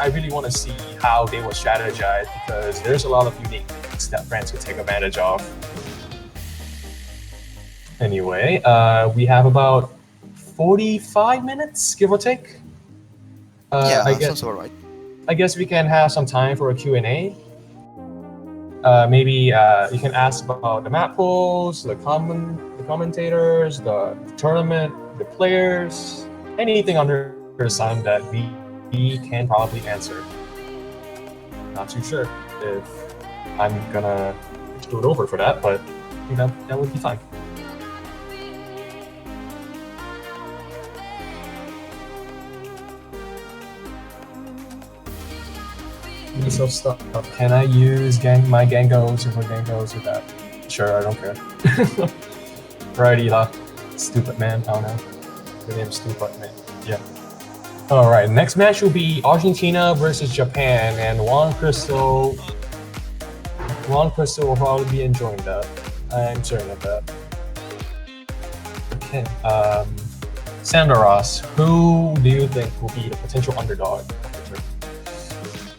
S2: really want to see how they will strategize because there's a lot of unique things that France could take advantage of. Anyway, we have about 45 minutes, give or take.
S1: Yeah,
S2: I
S1: that
S2: guess
S1: sounds alright.
S2: I guess we can have some time for a Q&A. Maybe you can ask about the map pools, the commentators, the tournament, the players, anything under the sun that we can probably answer. Not too sure if I'm gonna do it over for that, but I think that would be fine. Piece of stuff. Can I use my Gangos over Gangos with that? Sure, I don't care. Righty, stupid man. I don't know. The name's stupid man. Yeah. All right. Next match will be Argentina versus Japan, and Juan Crystal will probably be enjoying that. I'm certain of that. Okay. Sandaros, who do you think will be the potential underdog?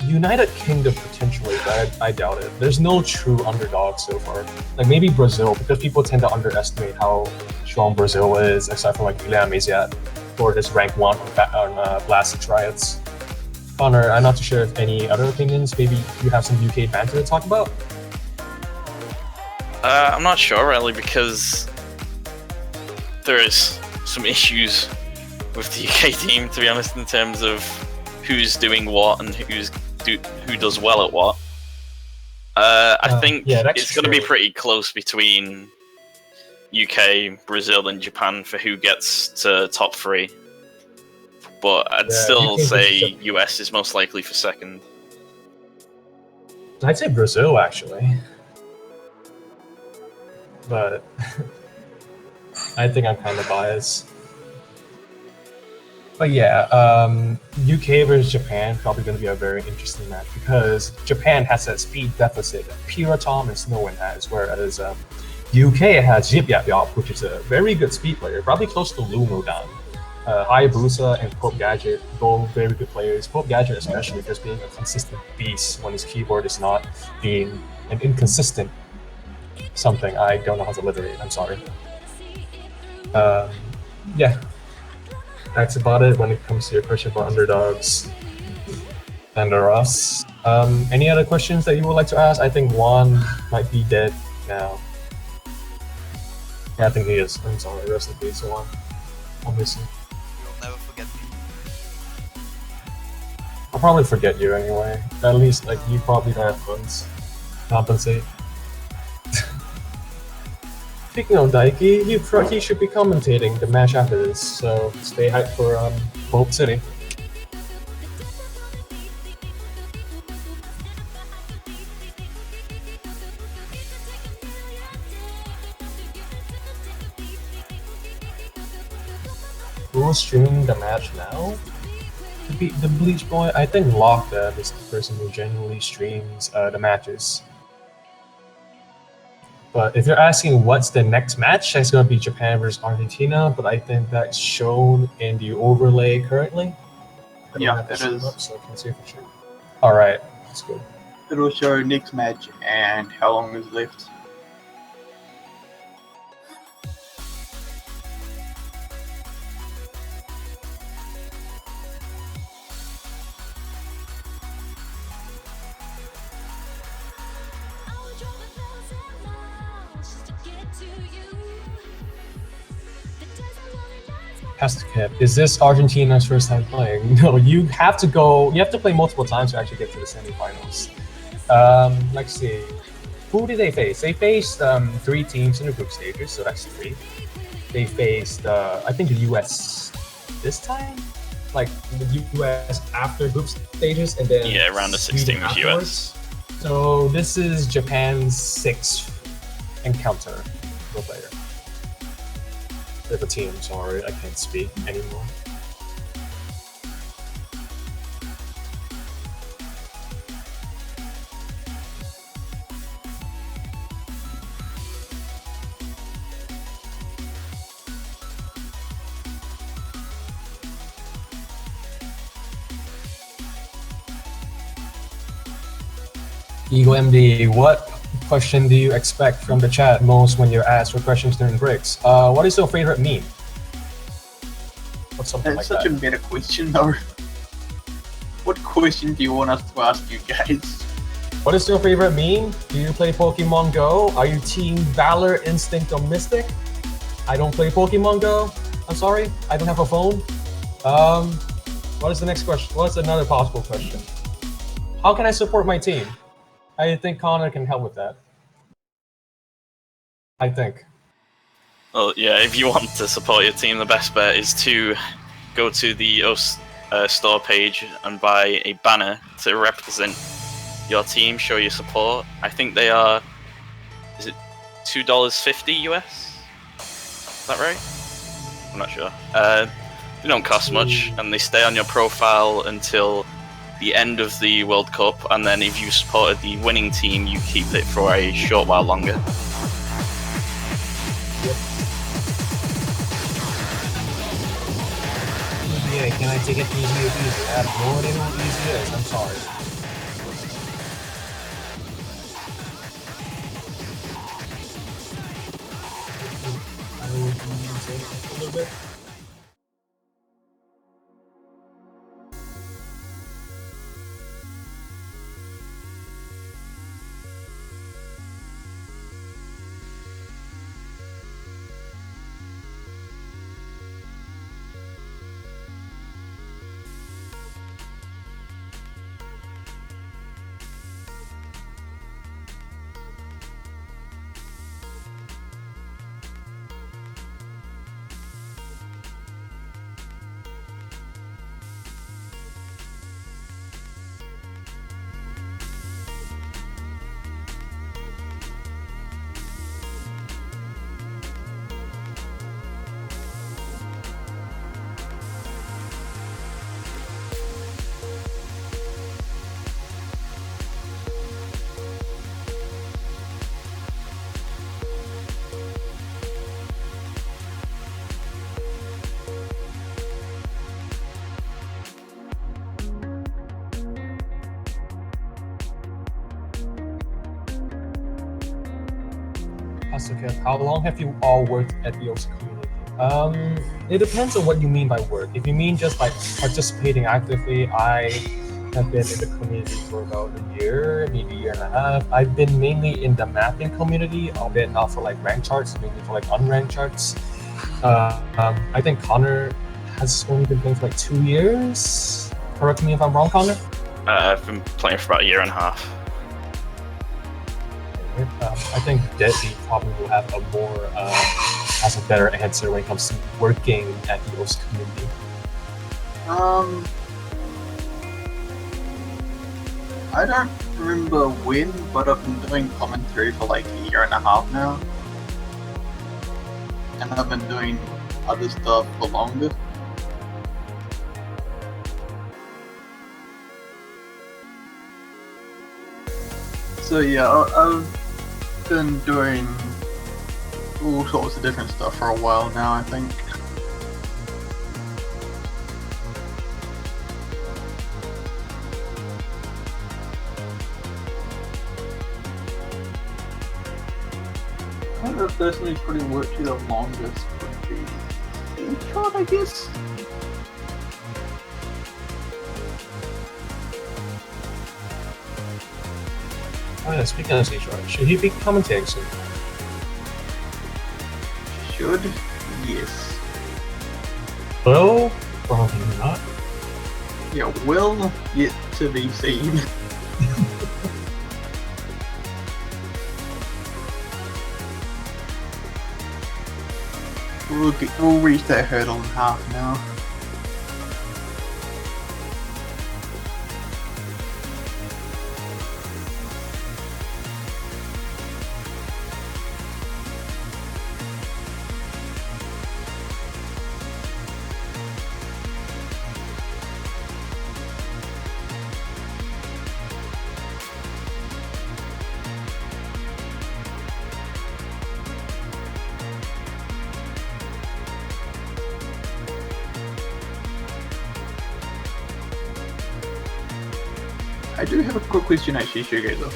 S2: United Kingdom potentially, but I doubt it. There's no true underdog so far. Like maybe Brazil, because people tend to underestimate how strong Brazil is, except for like Guilherme Mesiat, or his rank 1 on Blast Riots. Connor, I'm not too sure if any other opinions. Maybe you have some UK banter to talk about?
S3: I'm not sure really because there is some issues with the UK team, to be honest, in terms of who's doing what and who does well at what. I think it's going to be pretty close between UK, Brazil, and Japan for who gets to top 3. But I'd still say US is most likely for second.
S2: I'd say Brazil actually, but I think I'm kind of biased. But yeah, UK versus Japan probably going to be a very interesting match because Japan has that speed deficit that Piratom and Snowin has, whereas UK has Yip Yap Yop, which is a very good speed player, probably close to Lumodan. Hayabusa and Pope Gadget, both very good players. Pope Gadget especially just being a consistent beast when his keyboard is not being an inconsistent something. I don't know how to alliterate, I'm sorry. Yeah. That's about it when it comes to your question for underdogs and us. Any other questions that you would like to ask? I think Juan might be dead now. Yeah, I think he is. I'm sorry. Rest in peace, Juan. Obviously.
S5: You'll never forget me.
S2: I'll probably forget you anyway. At least, like, you probably don't have funds. Compensate. Speaking of Daiki, he should be commentating the match after this, so stay hyped for Hope City. Who will stream the match now? The Bleach Boy? I think Lockdad is the person who generally streams the matches. But if you're asking what's the next match, it's going to be Japan versus Argentina. But I think that's shown in the overlay currently. I don't
S4: Yeah,
S2: have the
S4: it
S2: screen
S4: is.
S2: up, so I can see for sure. All right, that's good.
S4: It'll show next match and how long is left.
S2: Pastor is this Argentina's first time playing? No, you have to go. You have to play multiple times to actually get to the semifinals. Let's see. Who did they face? They faced 3 teams in the group stages, so that's 3. They faced, I think, the US this time, like the US after group stages, and then
S3: round of 16 with US.
S2: So this is Japan's 6th encounter pro player. With a team, sorry, I can't speak anymore. Eagle MD, what question do you expect from the chat most when you're asked for questions during breaks? What is your favorite meme? Or something
S4: That's
S2: like
S4: such
S2: that.
S4: a meta question, though. What question do you want us to ask you guys?
S2: What is your favorite meme? Do you play Pokemon Go? Are you Team Valor, Instinct, or Mystic? I don't play Pokemon Go. I'm sorry, I don't have a phone. What is the next question? What's another possible question? How can I support my team? I think Connor can help with that. I think.
S3: Well, yeah, if you want to support your team, the best bet is to go to the store page and buy a banner to represent your team, show your support. I think they are, is it $2.50 US? Is that right? I'm not sure. They don't cost much, and they stay on your profile until the end of the World Cup, and then if you supported the winning team, you keep it for a short while longer.
S2: Yeah, can I take it easy? I have no idea what easy is. I'm sorry. I will take a little bit. How long have you all worked at the OC community? It depends on what you mean by work. If you mean just like participating actively, I have been in the community for about a year, maybe a year and a half. I've been mainly in the mapping community, albeit not for like rank charts, mainly for like unranked charts. I think Connor has only been playing for like 2 years. Correct me if I'm wrong, Connor.
S3: I've been playing for about a year and a half.
S2: I think Deadly probably will have a more has a better answer when it comes to working at the OC community.
S4: I don't remember when, but I've been doing commentary for like a year and a half now. And I've been doing other stuff for longer. So yeah, been doing all sorts of different stuff for a while now, I think. I think the person who's probably worked here the longest would be H-Rod, I guess?
S2: Oh yeah, speaking of H-Rod, should he be commentating soon?
S4: Should? Yes.
S2: Well, probably not.
S4: Yeah, will yet to be seen. We'll reach that hurdle in half now. I do have a quick question actually, Shoegazer.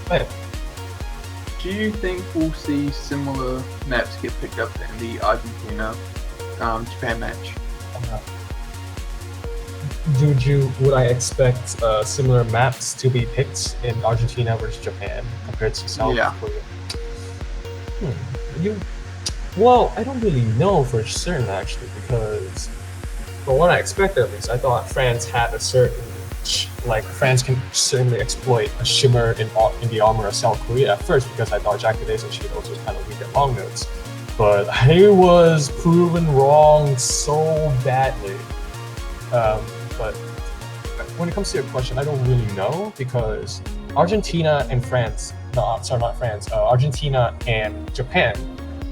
S2: Right.
S4: Do you think we'll see similar maps get picked up in the Argentina Japan match?
S2: Would I expect similar maps to be picked in Argentina versus Japan compared to South Korea? Well, I don't really know for certain actually, because from what I expected at least, I thought France had a certain, like France can certainly exploit a shimmer in the armor of South Korea at first, because I thought ejaculation shields was kind of weak at long notes. But I was proven wrong so badly. But when it comes to your question, I don't really know, because Argentina and France, Argentina and Japan,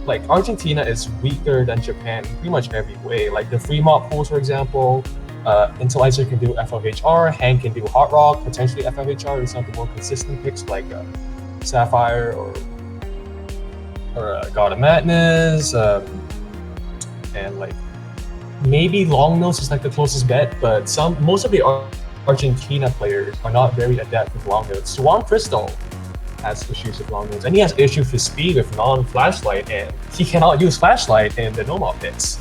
S2: like Argentina is weaker than Japan in pretty much every way. Like the free mod pools, for example, Intellizer can do FLHR, Hank can do Hot Rock, potentially FLHR is some of the more consistent picks like Sapphire or God of Madness, and like maybe Long Nose is like the closest bet, but most of the Argentina players are not very adept with Long Notes. Swan Crystal has issues with Long Notes, and he has issues with speed with non-flashlight, and he cannot use flashlight in the normal picks.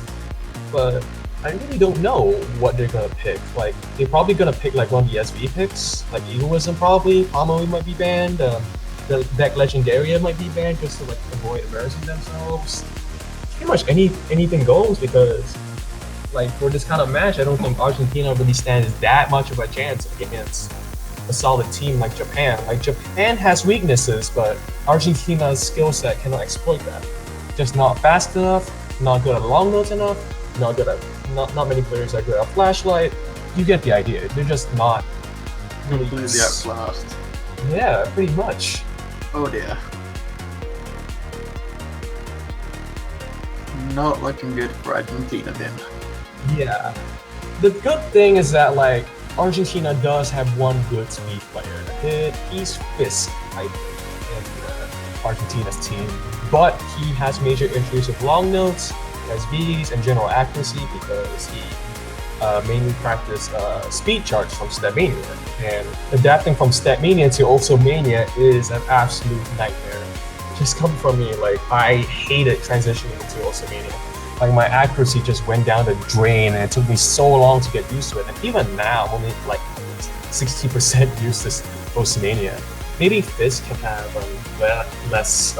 S2: But I really don't know what they're gonna pick. Like they're probably gonna pick like one of the SV picks, like Egoism probably, Pamui might be banned, the deck Legendaria might be banned just to like avoid embarrassing themselves. Pretty much anything goes, because like for this kind of match, I don't think Argentina really stands that much of a chance against a solid team like Japan. Like Japan has weaknesses, but Argentina's skill set cannot exploit that. Just not fast enough, not good at long notes enough, not many players are good at flashlight. You get the idea. They're just not really
S4: Completely outclassed.
S2: Yeah, pretty much.
S4: Oh dear. Not looking good for Argentina then.
S2: Yeah. The good thing is that like Argentina does have one good speed player. He's Fisk, I think, in Argentina's team, but he has major issues with long notes, SVs, and general accuracy because he mainly practiced speed charts from Statmania, and adapting from Statmania to also Mania is an absolute nightmare. Just come from me, like I hated transitioning into also Mania. Like my accuracy just went down the drain, and it took me so long to get used to it. And even now, I'm only like 60% used to Oceania. Maybe Fisk can have less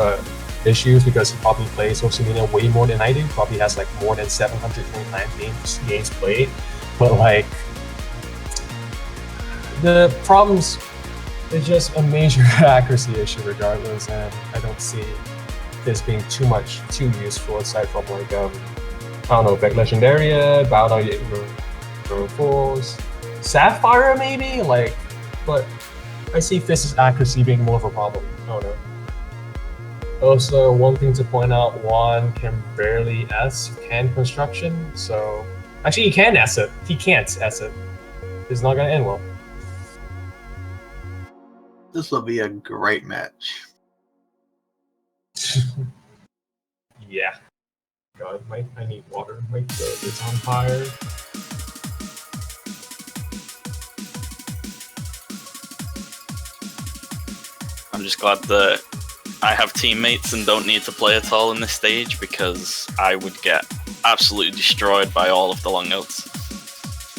S2: issues because he probably plays Oceania way more than I do. Probably has like more than 729 games played. But like the problems is just a major accuracy issue regardless, and I don't see this being too useful aside from like I don't know, Beck Legendaria, Bow Down Force, Sapphire maybe, like, but I see Fisk's accuracy being more of a problem. I don't know. Also, one thing to point out, Juan can barely S can construction, so actually he can S it. He can't S it. It's not gonna end well.
S4: This will be a great match.
S2: Yeah. God, I need water. My throat is on fire.
S3: I'm just glad that I have teammates and don't need to play at all in this stage, because I would get absolutely destroyed by all of the long notes.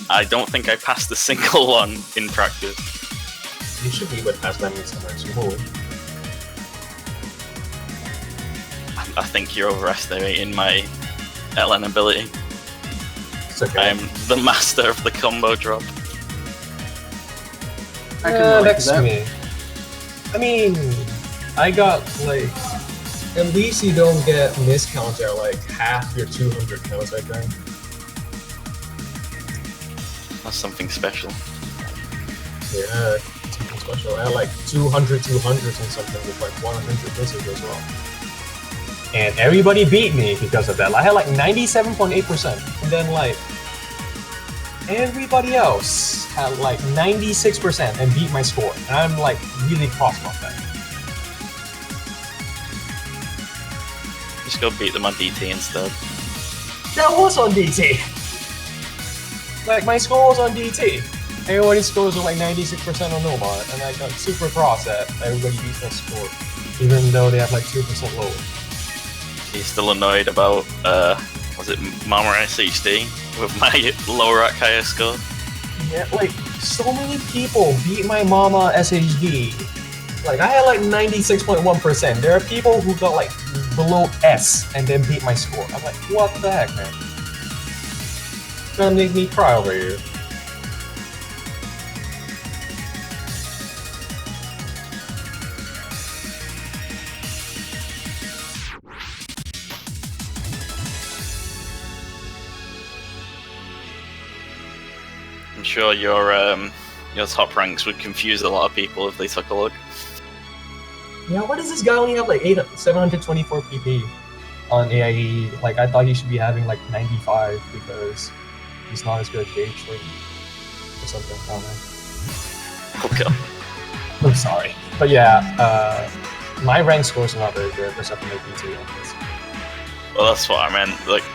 S3: I don't think I passed a single one in practice.
S2: You should be able to pass them in summer school.
S3: I think you're overestimating my LN ability.
S2: It's okay.
S3: I am the master of the combo drop.
S4: I can relate to
S2: That's
S4: that.
S2: me. I mean, I got like, at least you don't get miscounts at like half your 200 counts, I think.
S3: That's something special.
S2: Yeah, something special. I had like 200s and something with like 100 misses as well. And everybody beat me because of that. I had like 97.8%. And then like, everybody else had like 96% and beat my score. And I'm like really cross about that.
S3: Just go beat them on DT instead.
S2: That was on DT! Like, my score was on DT. Everybody's scores were like 96% on Nomad, and I got super cross that everybody beats my score, even though they have like 2% lower.
S3: He's still annoyed about, was it Mama SHD with my low rack higher score?
S2: Yeah, like, so many people beat my Mama SHD. Like, I had like 96.1%. There are people who got like below S and then beat my score. I'm like, what the heck, man? Gonna make me cry over here.
S3: I'm sure your top ranks would confuse a lot of people if they took a look.
S2: Yeah, what is this guy only have like 724 PP on AIE? Like, I thought he should be having like 95 because he's not as good at Gage or something. I don't know.
S3: Okay.
S2: I'm sorry. But yeah, my rank scores are not very good except for my PT on this.
S3: Well, that's what I meant. Like,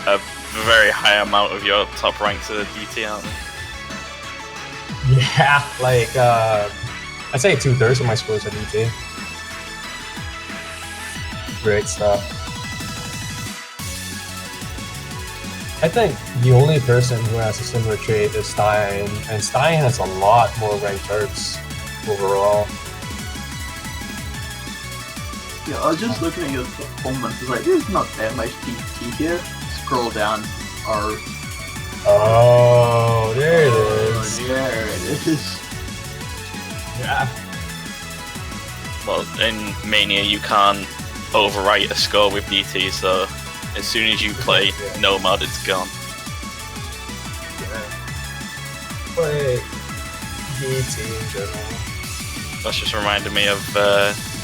S3: a very high amount of your top ranks are DT, aren't they?
S2: Yeah, like, I'd say 2/3 of my scores are DT. Great stuff. I think the only person who has a similar trait is Stein, and Stein has a lot more ranked turrets overall.
S4: Yeah, I was just looking at your performance. It's like, there's not that much DT here. Scroll down. Or
S2: Oh, there it is.
S4: there it is.
S2: Yeah.
S3: Well, in Mania, you can't overwrite a score with DT, so as soon as you play
S2: Yeah.
S3: Nomad, it's gone.
S2: Yeah. But DT in general.
S3: That's just reminded me of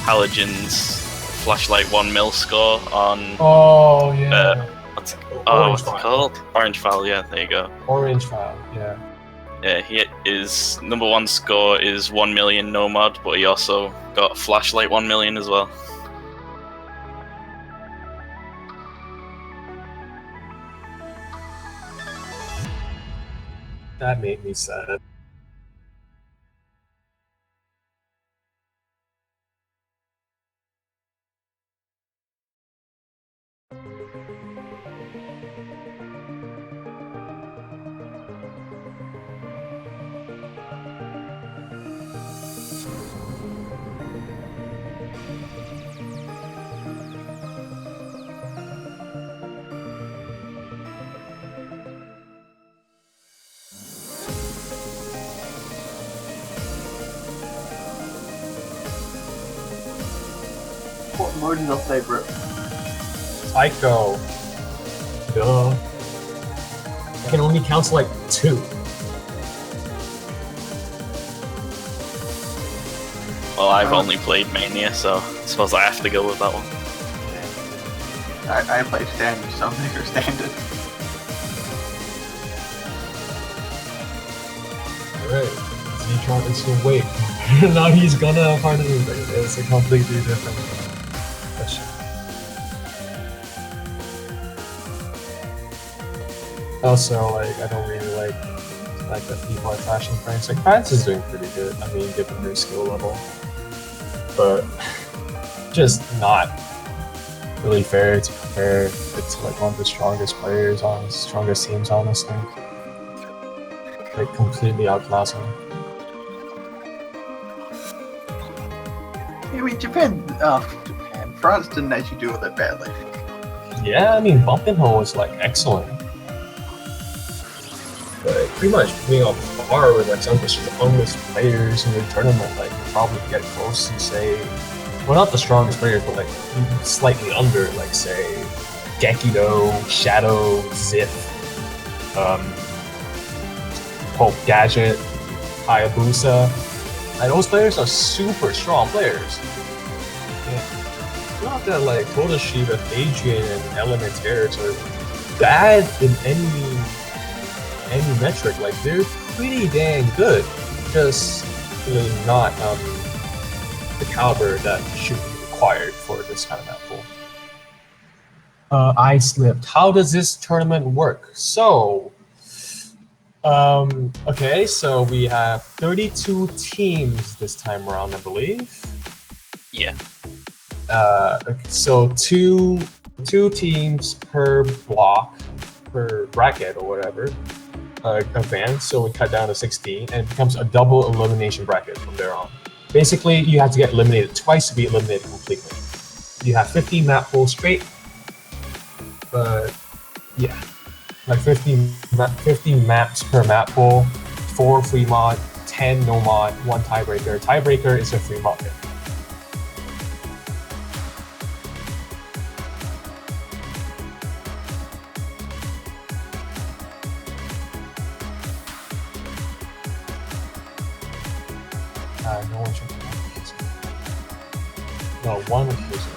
S3: Halogen's Flashlight 1 mil score on
S2: Oh, yeah.
S3: what's it
S2: Orange file.
S3: called? Orange File, yeah, there you go.
S2: Orange file, yeah.
S3: Yeah, his number one score is 1 million Nomad, but he also got Flashlight 1 million as well.
S2: That made me sad.
S4: What mode is your favorite?
S2: Psycho. Duh. I can only count to like 2.
S3: Well, I've only played Mania, so I suppose I have to go with that one.
S4: I play standard, so I'm maker standard.
S2: Alright. Z-Tron is so wait. Now he's gonna have hard to do it. It's a completely different. question. Also, like, I don't really like that people are trashing France. Like, France is doing pretty good. I mean, given their skill level, but just not really fair to compare it to like one of the strongest players on strongest teams. Honestly, like completely outclassing.
S4: I mean, Japan, France didn't actually do it that badly.
S2: Yeah, I mean, Bumpinho was like excellent. But pretty much being on par with like some of the strongest players in the tournament, like probably get close to say, well, not the strongest players, but like slightly under, like say Gekido, Shadow, Ziff, Pope Gadget, Hayabusa. And those players are super strong players. Yeah. Not that like Totoshi with Adrian and Elementaires are bad in any metric. Like they're pretty dang good, just really not the caliber that should be required for this kind of map pool. I slipped. How does this tournament work? So, okay, so we have 32 teams this time around, I believe.
S3: Yeah.
S2: So two teams per block, per bracket or whatever. Advance, so we cut down to 16, and it becomes a double elimination bracket from there on. Basically, you have to get eliminated twice to be eliminated completely. You have 50 map pools straight, but yeah, like 50 maps per map pool, 4 free mod, 10 no mod, 1 tiebreaker. Tiebreaker is a free mod. No one should be no, one of those should be.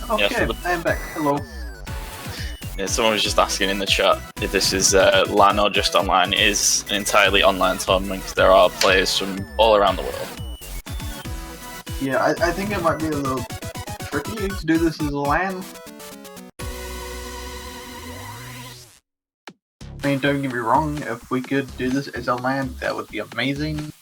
S4: Okay,
S3: so
S4: I am back. Hello.
S3: Yeah, someone was just asking in the chat if this is LAN or just online. It is an entirely online tournament because there are players from all around the world.
S4: Yeah, I think it might be a little tricky to do this as a LAN. I mean, don't get me wrong, if we could do this as a LAN, that would be amazing.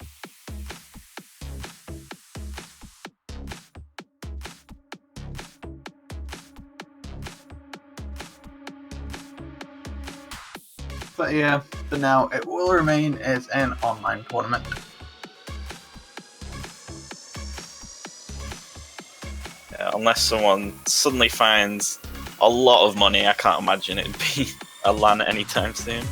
S4: But yeah, for now, it will remain as an online tournament.
S3: Yeah, unless someone suddenly finds a lot of money, I can't imagine it'd be a LAN anytime soon.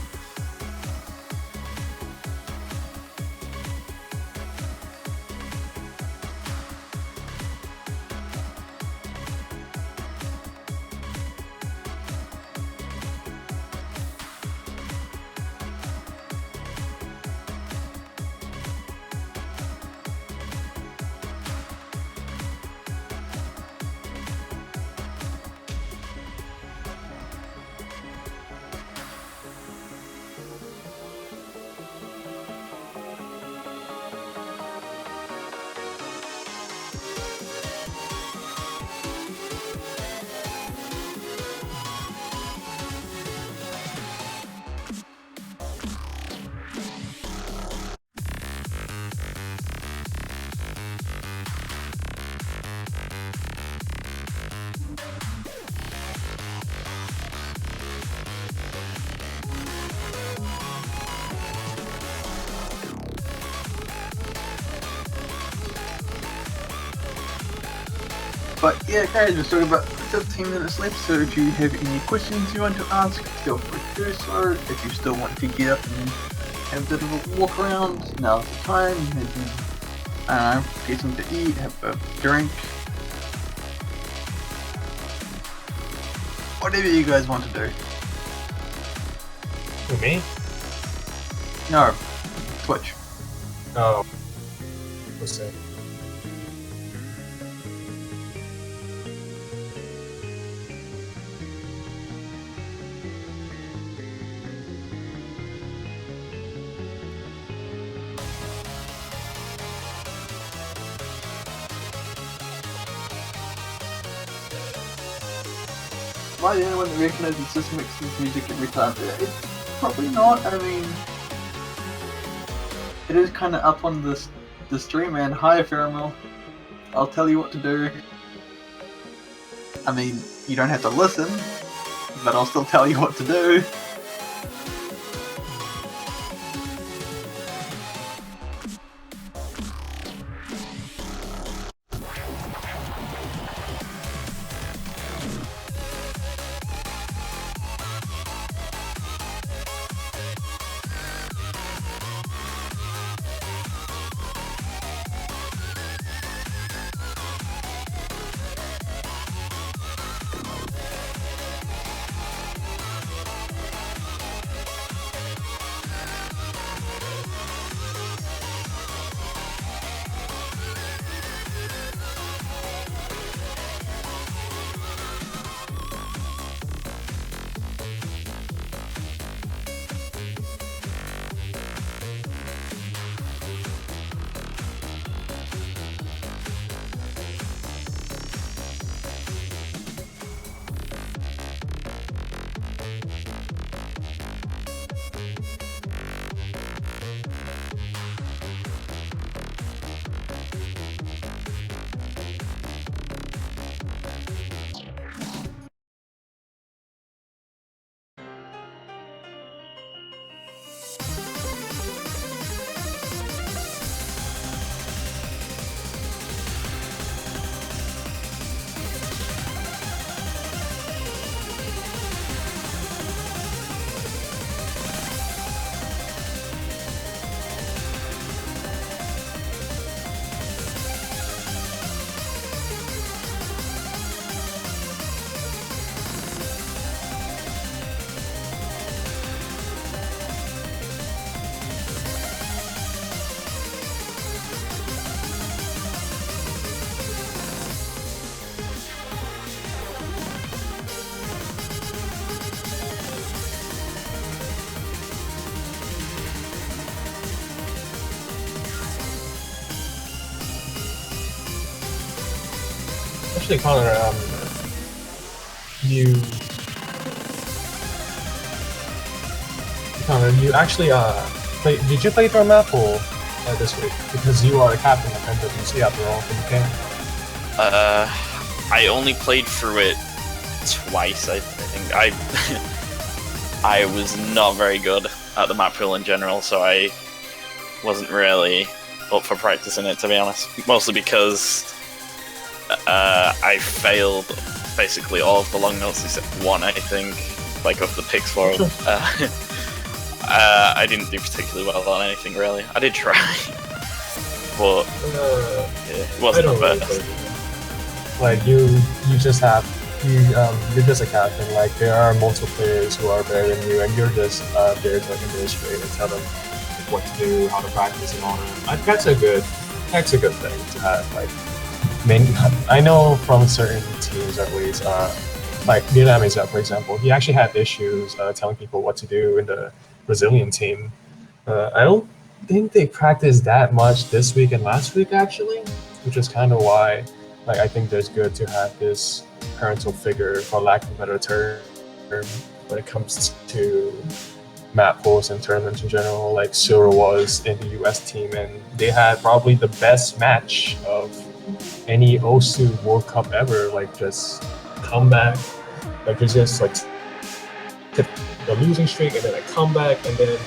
S4: But yeah, guys, we're still about 15 minutes left, so if you have any questions you want to ask, feel free to do so. If you still want to get up and have a bit of a walk around, now's the time. Maybe, I don't know, get something to eat, have a drink. Whatever you guys want to do.
S2: Who, me?
S4: No, Twitch.
S2: Oh. What's that?
S4: Am I the only one that recognizes the system mixes music every time? It's probably not. I mean, it is kind of up on the stream, and hi, Pheromoll. I'll tell you what to do. I mean, you don't have to listen, but I'll still tell you what to do.
S2: actually, Connor, you actually did you play for a map pool this week? Because you are the captain of NWC after all, from UK.
S3: I only played through it twice. I think I was not very good at the map pool in general, so I wasn't really up for practicing it, to be honest. Mostly because I failed basically all of the long notes except one, I think, like of the picks for them. I didn't do particularly well on anything, really. I did try, but it wasn't the best.
S2: Like you're just a captain. Like there are multiple players who are better than you, and you're just there to administrate and tell them what to do, how to practice, and all that. That's a good thing to have. Like, I know from certain teams at least, like Vietnamese, for example, he actually had issues telling people what to do in the Brazilian team. I don't think they practiced that much this week and last week actually, which is kind of why, like, I think it's good to have this parental figure, for lack of a better term, when it comes to map pools and tournaments in general. Like Silver was in the US team, and they had probably the best match of any OSU World Cup ever. Like just comeback, like it's just like the losing streak and then a comeback, and then they're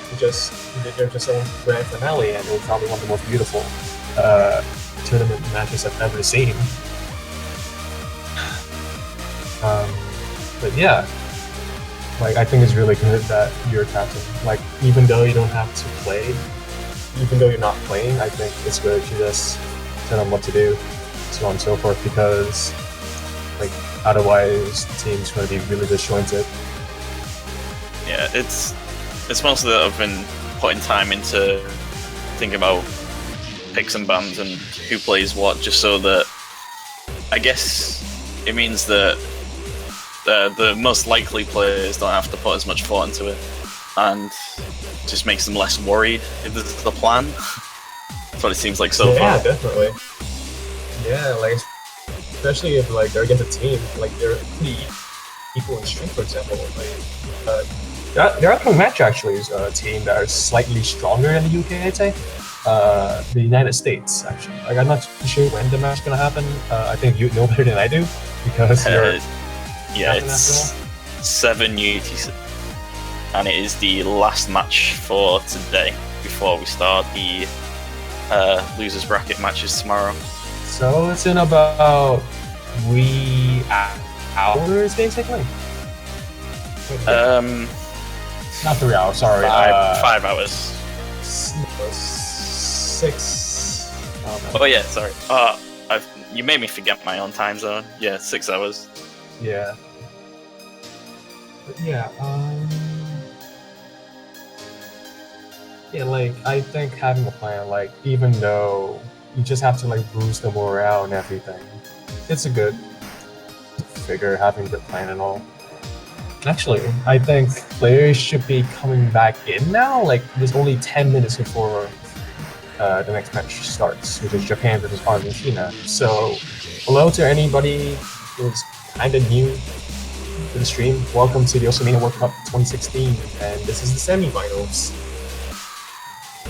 S2: just in grand finale, and it was probably one of the most beautiful tournament matches I've ever seen. But yeah, like I think it's really good that you're captain. Like even though you don't have to play, even though you're not playing, I think it's good to just tell them what to do, so on and so forth, because like otherwise the team's going to be really disjointed.
S3: Yeah, it's mostly that I've been putting time into thinking about picks and bans and who plays what, just so that I guess it means that the most likely players don't have to put as much thought into it, and just makes them less worried if this is the plan. That's what it seems like so far.
S2: Yeah, definitely. Yeah, like especially if like they're against a team, like they're pretty equal in strength, for example. Like their upcoming match actually is a team that are slightly stronger in the UK, I'd say. The United States, actually. Like I'm not too sure when the match is gonna happen. I think you know better than I do, because you're
S3: yeah, it's 7 UTC, and it is the last match for today before we start the losers bracket matches tomorrow.
S2: So it's in about 3 hours, basically. Not 3 hours. Sorry.
S3: 5 hours.
S2: 6.
S3: Oh yeah, sorry. You made me forget my own time zone. Yeah, 6 hours.
S2: Yeah. But yeah, yeah, like I think having a plan, like even though you just have to like boost the morale and everything, it's a good figure, having a good plan and all. Actually, I think players should be coming back in now. Like there's only 10 minutes before the next match starts, which is Japan versus Argentina. So hello to anybody who's kind of new to the stream. Welcome to the Oceania World Cup 2016, and this is the semifinals.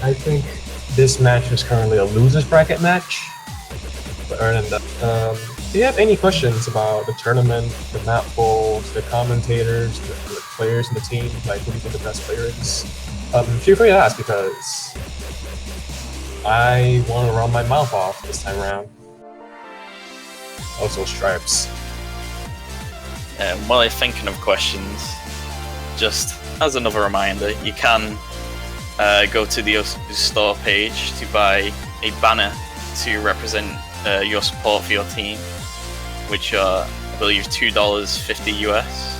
S2: I think this match is currently a losers bracket match. But other than that, do you have any questions about the tournament, the map polls, the commentators, the players in the team? Like, who do you think the best player is? Feel free to ask, because I want to run my mouth off this time around. Also, Stripes.
S3: While you're thinking of questions, just as another reminder, you can go to the OSU store page to buy a banner to represent your support for your team, which are, I believe, $2.50 US.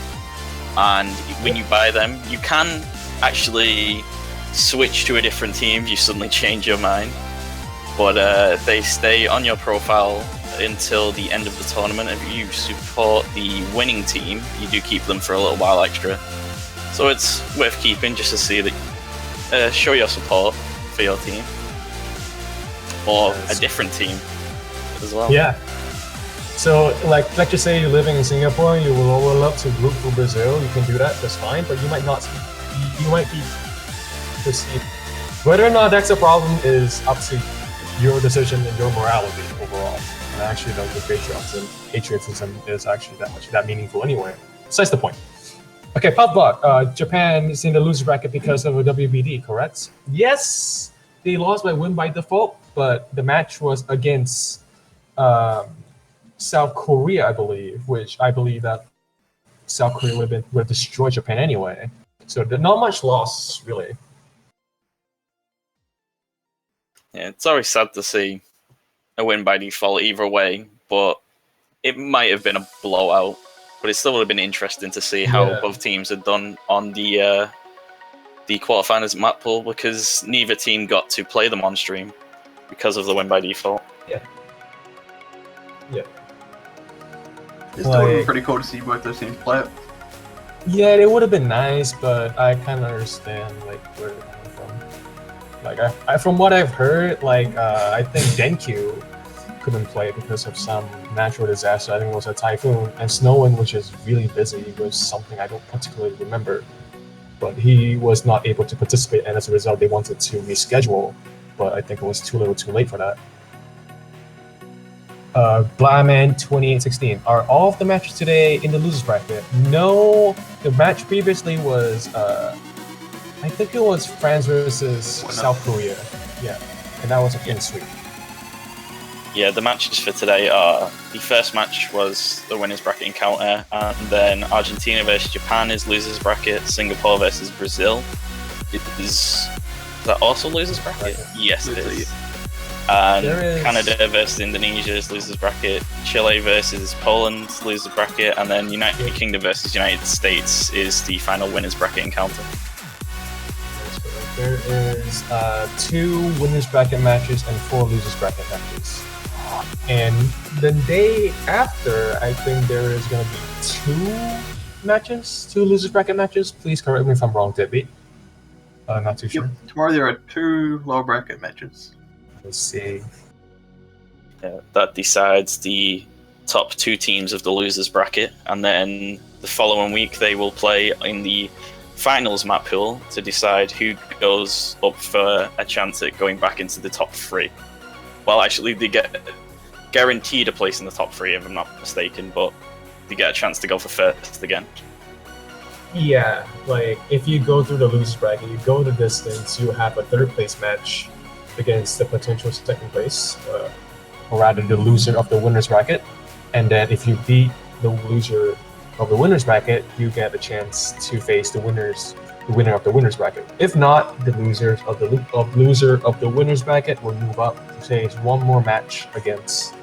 S3: And when you buy them, you can actually switch to a different team if you suddenly change your mind. But they stay on your profile until the end of the tournament. If you support the winning team, you do keep them for a little while extra. So it's worth keeping, just to see that show your support for your team, or a different team as well.
S2: Yeah, So, let's just say you're living in Singapore, you will love to root for Brazil. You can do that, that's fine. But you might not. You might be perceived. Whether or not that's a problem is up to your decision and your morality overall. And I actually don't think patriotism is actually that meaningful anyway. So that's the point. Okay, Puffbot, Japan is in the loser bracket because of a WBD, correct? Yes, they lost by win by default, but the match was against South Korea, I believe, which I believe that South Korea would have destroyed Japan anyway. So not much loss, really.
S3: Yeah, it's always sad to see a win by default either way, but it might have been a blowout. But it still would have been interesting to see how both teams had done on the quarterfinals map pool, because neither team got to play them on stream because of the win by default.
S2: Yeah.
S4: It's still would have been pretty cool to see both those teams play it.
S2: Yeah, it would have been nice, but I kind of understand like where they're coming from. Like I from what I've heard, I think Denkyu couldn't play because of some natural disaster. I think it was a typhoon, and Snowin was just really busy with something I don't particularly remember. But he was not able to participate, and as a result, they wanted to reschedule. But I think it was too little, too late for that. Blaman 2816. Are all of the matches today in the losers bracket? No, the match previously was I think it was France versus South Korea. Yeah, and that was against Sweden.
S3: Yeah, the matches for today are, the first match was the winners bracket encounter, and then Argentina versus Japan is losers bracket, Singapore versus Brazil is that also losers bracket? Yes, it is. And Canada versus Indonesia is losers bracket, Chile versus Poland losers bracket, and then United Kingdom versus United States is the final winners bracket encounter.
S2: There is 2 winners bracket matches and 4 losers bracket matches. And the day after, I think there is going to be 2 losers bracket matches. Please correct me if I'm wrong, Debbie. Not too sure.
S4: Tomorrow there are 2 lower bracket matches.
S2: Let's see.
S3: That decides the top 2 teams of the losers bracket, and then the following week they will play in the finals map pool to decide who goes up for a chance at going back into the top 3. Well, actually, they get guaranteed a place in the top 3 if I'm not mistaken, but they get a chance to go for first again.
S2: Yeah, if you go through the losers bracket, you go the distance, you have a 3rd place match against the potential 2nd place, or rather the loser of the winners bracket, and then if you beat the loser of the winners bracket, you get a chance to face the winner of the winners bracket. If not, the loser of the winners bracket will move up to face one more match against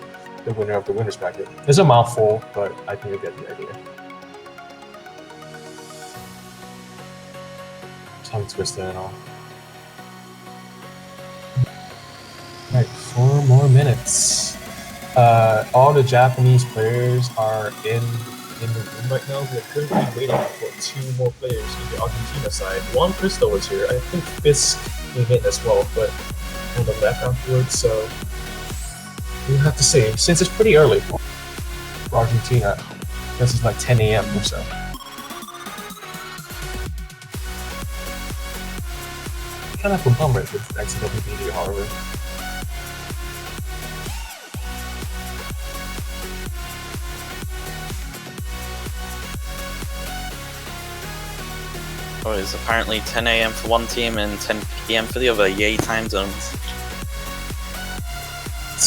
S2: the winner of the winners bracket. It's a mouthful, but I think you get the idea. Tongue twisted and all. Alright, 4 more minutes. All the Japanese players are in the room right now. We're currently waiting for 2 more players in the Argentina side. Juan Cristo is here. I think Fisk came in as well, but on the left afterwards, so we'll have to see. Since it's pretty early for Argentina, this is like 10 a.m. or so. Kind of a bummer with XWBD, however.
S3: Oh, it's apparently 10 a.m. for one team and 10 p.m. for the other. Yay, time zones.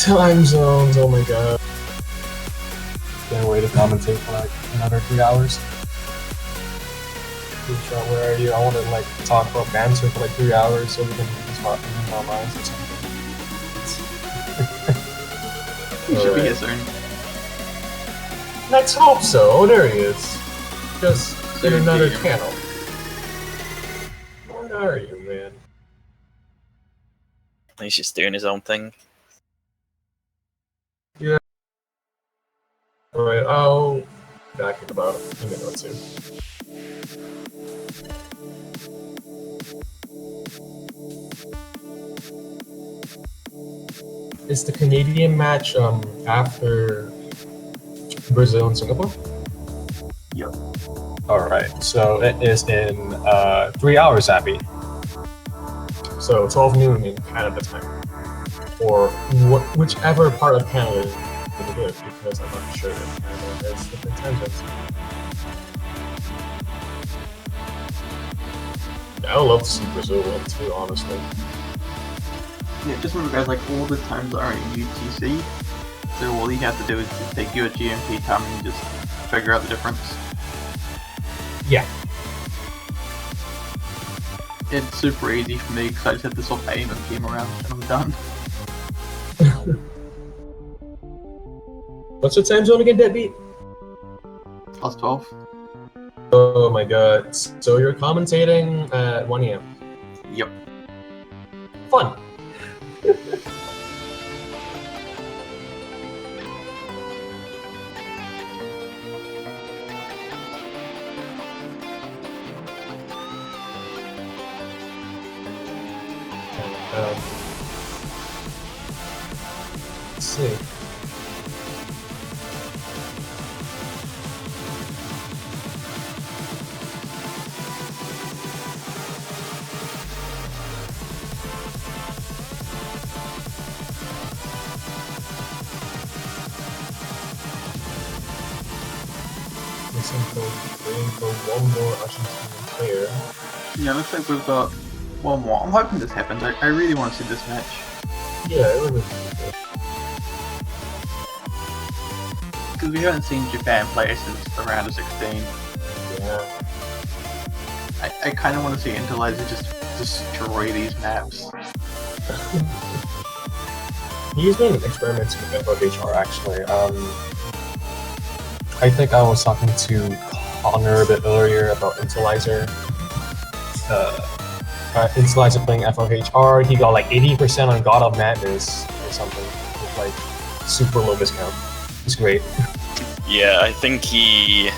S2: Time zones, oh my god. Can't wait to commentate for like another 3 hours. Where are you? I want to talk about banter for 3 hours so we can do these minds or something.
S4: He should be here soon.
S2: Let's hope so. Oh, there he is. Just in another channel. Where are you, man?
S3: He's just doing his own thing.
S2: Yeah. Alright, I'll be back in about a minute or 2. Is the Canadian match after Brazil and Singapore?
S4: Yep.
S2: Alright, so it is in 3 hours, Abby. So 12 noon in Canada time. Or whichever part of Canada you live, because I'm not sure if Canada has different time zones. I would love to see Brazil win too, honestly.
S4: Yeah, just remember guys, like all the times are in UTC, so all you have to do is just take your GMT time and just figure out the difference.
S2: Yeah.
S4: It's super easy for me because I just have to swap aim and game around and I'm done.
S2: What's the time zone again, Deadbeat?
S4: Plus 12.
S2: Oh my god. So you're commentating at 1 AM.
S4: Yep.
S2: Fun. Let's see. Waiting for one more Argentinian player.
S4: Yeah, looks like we've got one more. I'm hoping this happens. I really want to see this match.
S2: Yeah, it would be good.
S4: Because we haven't seen Japan play since the round of 16.
S2: Yeah.
S4: I kind of want to see Interlaser just destroy these maps.
S2: He's been experimenting with FOHR actually. I think I was talking to Connor a bit earlier about Interlizer. Interlizer playing FOHR, he got like 80% on God of Madness or something with like super low discount. It's great.
S3: Yeah, I think he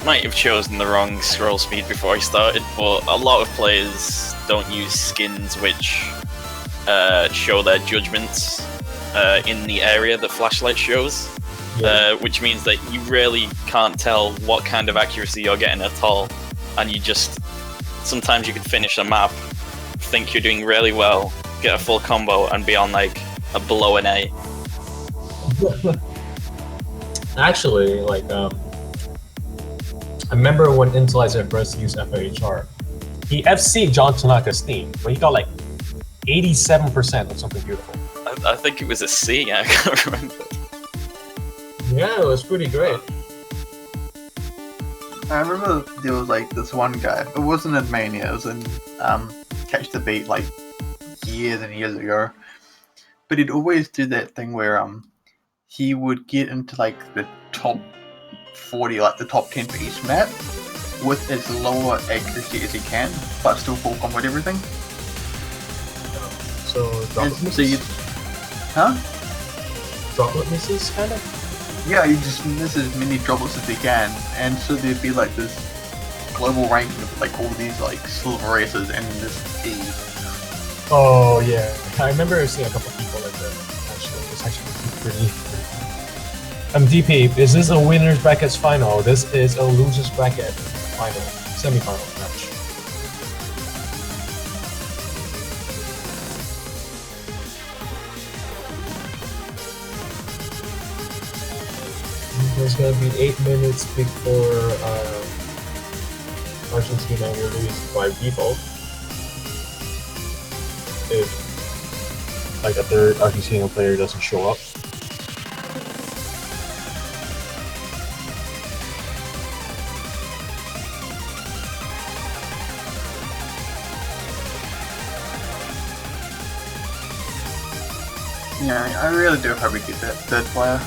S3: might have chosen the wrong scroll speed before he started, but a lot of players don't use skins which show their judgments in the area that flashlight shows.
S2: Yeah.
S3: Which means that you really can't tell what kind of accuracy you're getting at all, and you just sometimes you can finish a map, think you're doing really well, get a full combo, and be on like a below an A.
S2: Actually, like I remember when Interlizer first used FOHR, he FC'd John Tanaka's team, but he got like 87% or something beautiful.
S3: I think it was a C. I can't remember.
S2: Yeah, it was pretty great.
S4: I remember there was like this one guy. It wasn't in Mania. It was in Catch the Beat like years and years ago. But he'd always do that thing where he would get into like the top 40, like the top 10 for each map, with as lower accuracy as he can, but still full combo everything.
S2: So droplet
S4: So
S2: misses?
S4: you, huh?
S2: Droplet misses, kind of?
S4: Yeah, you just miss as many droplets as he can, and so there'd be like this global ranking of like all these like silver races and this E.
S2: Oh yeah, I remember seeing a couple people like that. Actually, it's actually pretty. DP, is this a winners brackets final? This is a losers bracket final, semi-final match. There's gonna be 8 minutes before Argentina will lose by default. If like a third Argentinian player doesn't show up.
S4: Yeah, I really do hope we get that third player.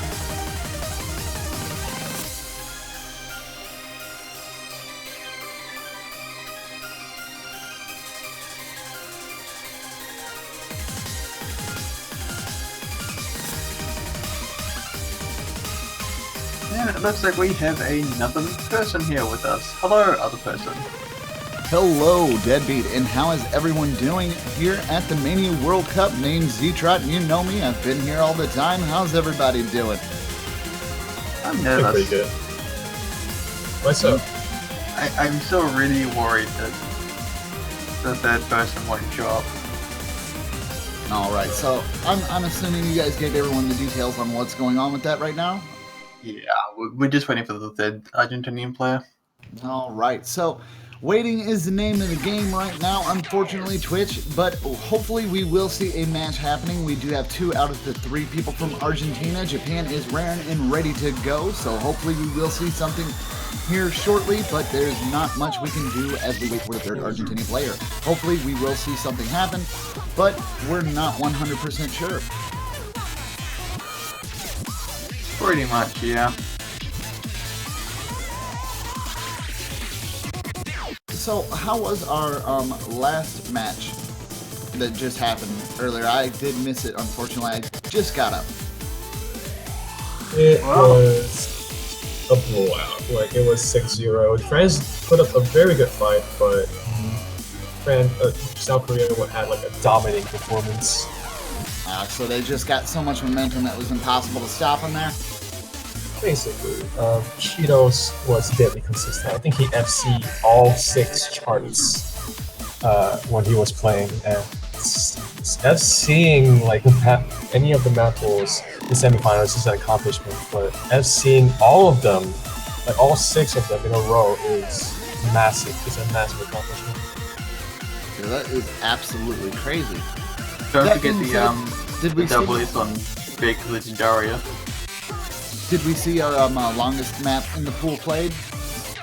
S4: And it looks like we have another person here with us. Hello, other person.
S6: Hello, Deadbeat, and how is everyone doing here at the Mania World Cup? Name's Z-Trot, and you know me, I've been here all the time. How's everybody doing?
S4: Yeah,
S2: Pretty
S4: that's,
S2: good. What's up?
S4: I'm still really worried that that person won't show up.
S6: All right, so I'm assuming you guys gave everyone the details on what's going on with that right now.
S4: Yeah, we're just waiting for the third Argentinian player.
S6: All right, so waiting is the name of the game right now, unfortunately, Twitch, but hopefully we will see a match happening. We do have 2 out of the 3 people from Argentina. Japan is raring and ready to go, so hopefully we will see something here shortly, but there's not much we can do as we wait for the third Argentinian player. Hopefully we will see something happen, but we're not 100% sure.
S4: Pretty much, yeah.
S6: So how was our last match that just happened earlier? I did miss it, unfortunately. I just got up.
S2: It was a blowout. Like, it was 6-0. France put up a very good fight, but South Korea had like a dominating performance.
S6: So they just got so much momentum that it was impossible to stop them there.
S2: Basically, Cheetos was deadly consistent. I think he FC'd all 6 charts when he was playing, and FCing like any of the maples in semifinals is an accomplishment, but FCing all of them, like all 6 of them in a row, is massive. It's a massive accomplishment.
S6: Yeah, that is absolutely crazy.
S4: Don't
S6: That
S4: forget
S6: being
S4: the
S6: said, did we
S4: double
S6: see-
S4: ace on Big Legendaria.
S6: Did we see our longest map in the pool played?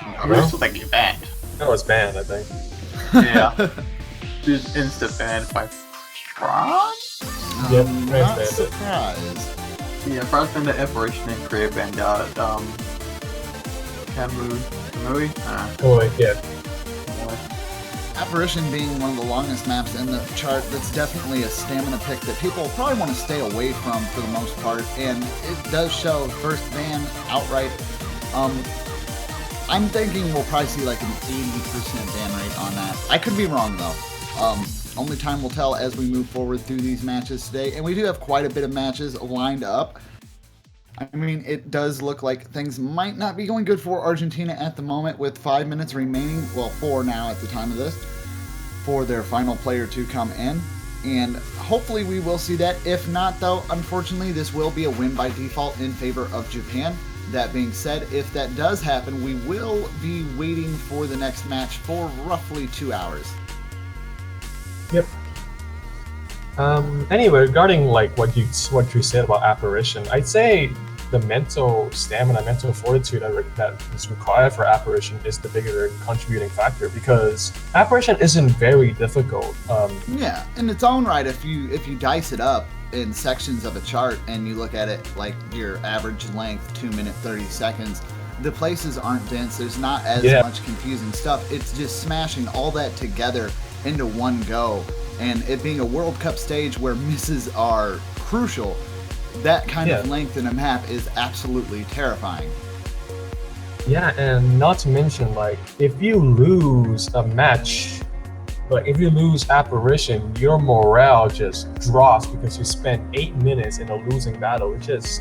S4: I really still think you're banned.
S2: That was banned, I think.
S4: Yeah. Just insta banned by France?
S2: Yep,
S6: Not
S2: banned it.
S6: surprised.
S4: Yeah, France banned the Apparition and Career banned out Kamui?
S2: Oh, wait, yeah.
S6: Apparition being one of the longest maps in the chart, that's definitely a stamina pick that people probably want to stay away from for the most part, and it does show first ban outright. I'm thinking we'll probably see like an 80% ban rate on that. I could be wrong though. Only time will tell as we move forward through these matches today, and we do have quite a bit of matches lined up. I mean, it does look like things might not be going good for Argentina at the moment with 5 minutes remaining, well 4 now at the time of this, for their final player to come in. And hopefully we will see that. If not though, unfortunately this will be a win by default in favor of Japan. That being said, if that does happen, we will be waiting for the next match for roughly 2 hours.
S2: Yep. Anyway, regarding like what you said about Apparition, I'd say the mental stamina, mental fortitude that is required for Apparition is the bigger contributing factor, because Apparition isn't very difficult.
S6: Yeah, in its own right, if you dice it up in sections of a chart and you look at it like your average length, 2 minutes 30 seconds, the places aren't dense. There's not as much confusing stuff. It's just smashing all that together into one go, and it being a World Cup stage where misses are crucial. That kind of length in a map is absolutely terrifying.
S2: Yeah, and not to mention, like, if you lose a match, like if you lose Apparition, your morale just drops because you spent 8 minutes in a losing battle, which is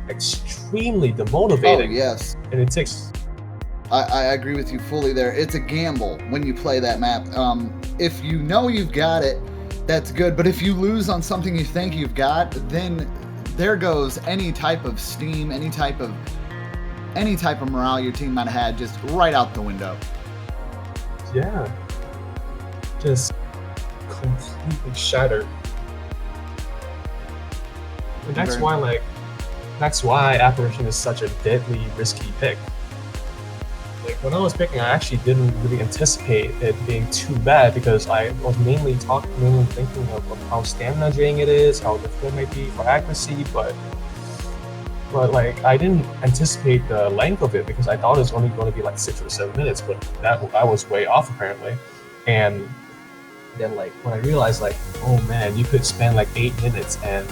S2: extremely demotivating.
S6: Oh, yes.
S2: And it takes...
S6: I agree with you fully there. It's a gamble when you play that map. If you know you've got it, that's good. But if you lose on something you think you've got, then there goes any type of steam, any type of morale your team might have had just right out the window.
S2: Yeah. Just completely shattered. And that's why Apparition is such a deadly, risky pick. Like, when I was picking, I actually didn't really anticipate it being too bad, because I was mainly thinking of how stamina draining it is, how difficult it might be for accuracy, but like, I didn't anticipate the length of it, because I thought it was only going to be like 6 or 7 minutes, but I was way off apparently. And then like when I realized, like, oh man, you could spend like 8 minutes, and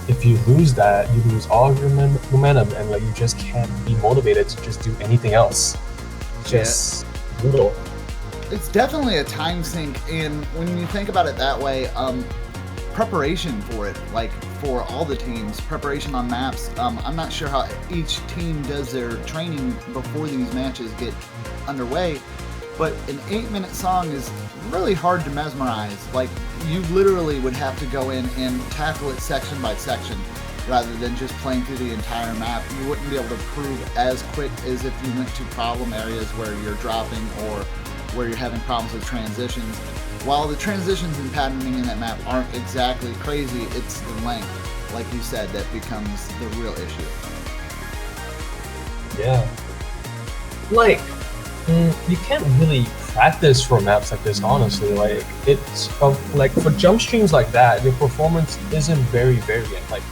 S2: if you lose that, you lose all of your momentum, and like you just can't be motivated to just do anything else. Just brutal.
S6: It's definitely a time sink, and when you think about it that way, preparation for it, like for all the teams, preparation on maps. I'm not sure how each team does their training before these matches get underway, but an 8-minute song is really hard to mesmerize. Like, you literally would have to go in and tackle it section by section rather than just playing through the entire map. You wouldn't be able to prove as quick as if you went to problem areas where you're dropping or where you're having problems with transitions. While the transitions and patterning in that map aren't exactly crazy, it's the length, like you said, that becomes the real issue.
S2: Yeah. Like, you can't really practice for maps like this, honestly. Like, it's like for jump streams like that, your performance isn't very variant. Like,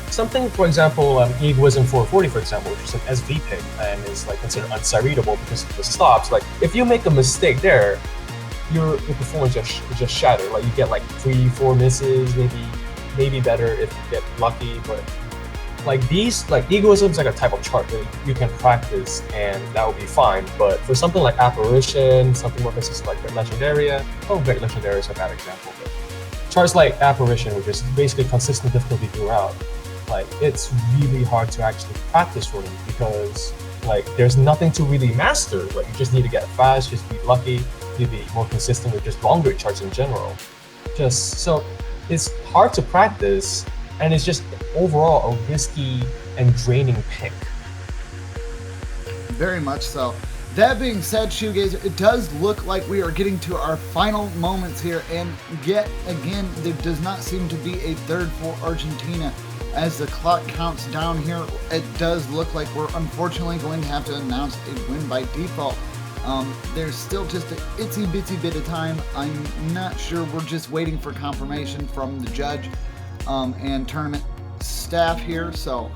S2: something, for example, Egoism 440, for example, which is an SV pick and is like considered unsireadable because of the stops. Like, if you make a mistake there, your performance just shattered. Like, you get like 3-4 misses, maybe better if you get lucky. But like these, like Egoism is like a type of chart that you can practice and that would be fine. But for something like Apparition, something more consistent like Legendaria, Great Legendaria is a bad example. But charts like Apparition, which is basically consistent difficulty throughout, like it's really hard to actually practice for them because like there's nothing to really master. Like, you just need to get fast, just be lucky, you be more consistent with just longer charts in general. Just so it's hard to practice, and it's just overall a risky and draining pick.
S6: Very much so. That being said, Shoegazer, it does look like we are getting to our final moments here, and yet again, there does not seem to be a third for Argentina. As the clock counts down here, it does look like we're unfortunately going to have to announce a win by default. There's still just an itsy bitsy bit of time. I'm not sure. We're just waiting for confirmation from the judge and tournament staff here, so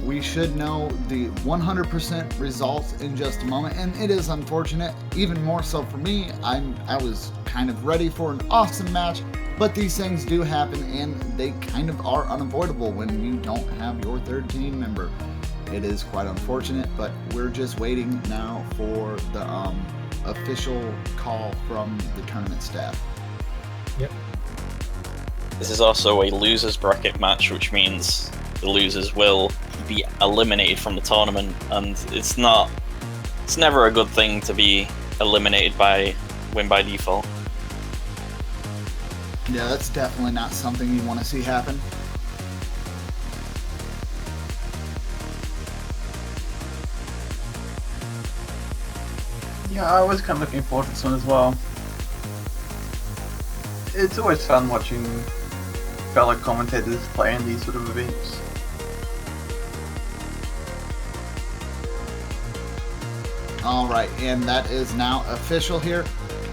S6: we should know the 100% results in just a moment. And it is unfortunate, even more so for me. I was kind of ready for an awesome match, but these things do happen, and they kind of are unavoidable when you don't have your third team member. It is quite unfortunate, but we're just waiting now for the official call from the tournament staff.
S2: Yep.
S3: This is also a losers bracket match, which means the losers will be eliminated from the tournament, and it's never a good thing to be eliminated by win by default.
S6: Yeah, that's definitely not something you want to see happen.
S4: Yeah, I was kind of looking forward to this one as well. It's always fun watching fellow commentators play in these sort of events.
S6: Alright, and that is now official here.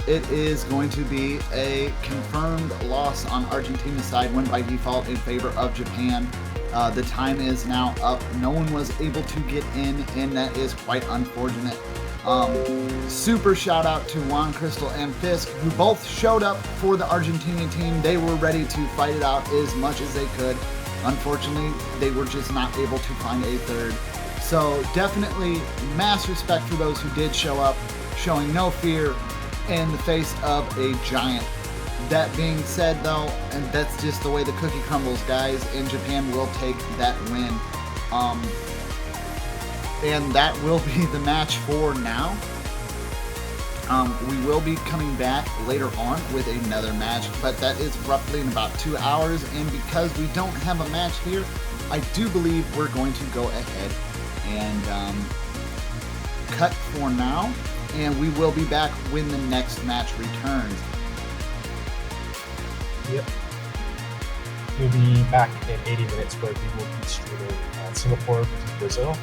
S6: It is going to be a confirmed loss on Argentina's side, win by default in favor of Japan. The time is now up. No one was able to get in, and that is quite unfortunate. Super shout out to Juan, Crystal, and Fisk, who both showed up for the Argentinian team. They were ready to fight it out as much as they could. Unfortunately, they were just not able to find a third. So definitely mass respect for those who did show up, showing no fear in the face of a giant. That being said though, and that's just the way the cookie crumbles, guys, and Japan will take that win. And that will be the match for now. We will be coming back later on with another match, but that is roughly in about 2 hours, and because we don't have a match here, I do believe we're going to go ahead and cut for now, and we will be back when the next match returns.
S2: Yep. We'll be back in 80 minutes where we will be streaming Singapore versus Brazil.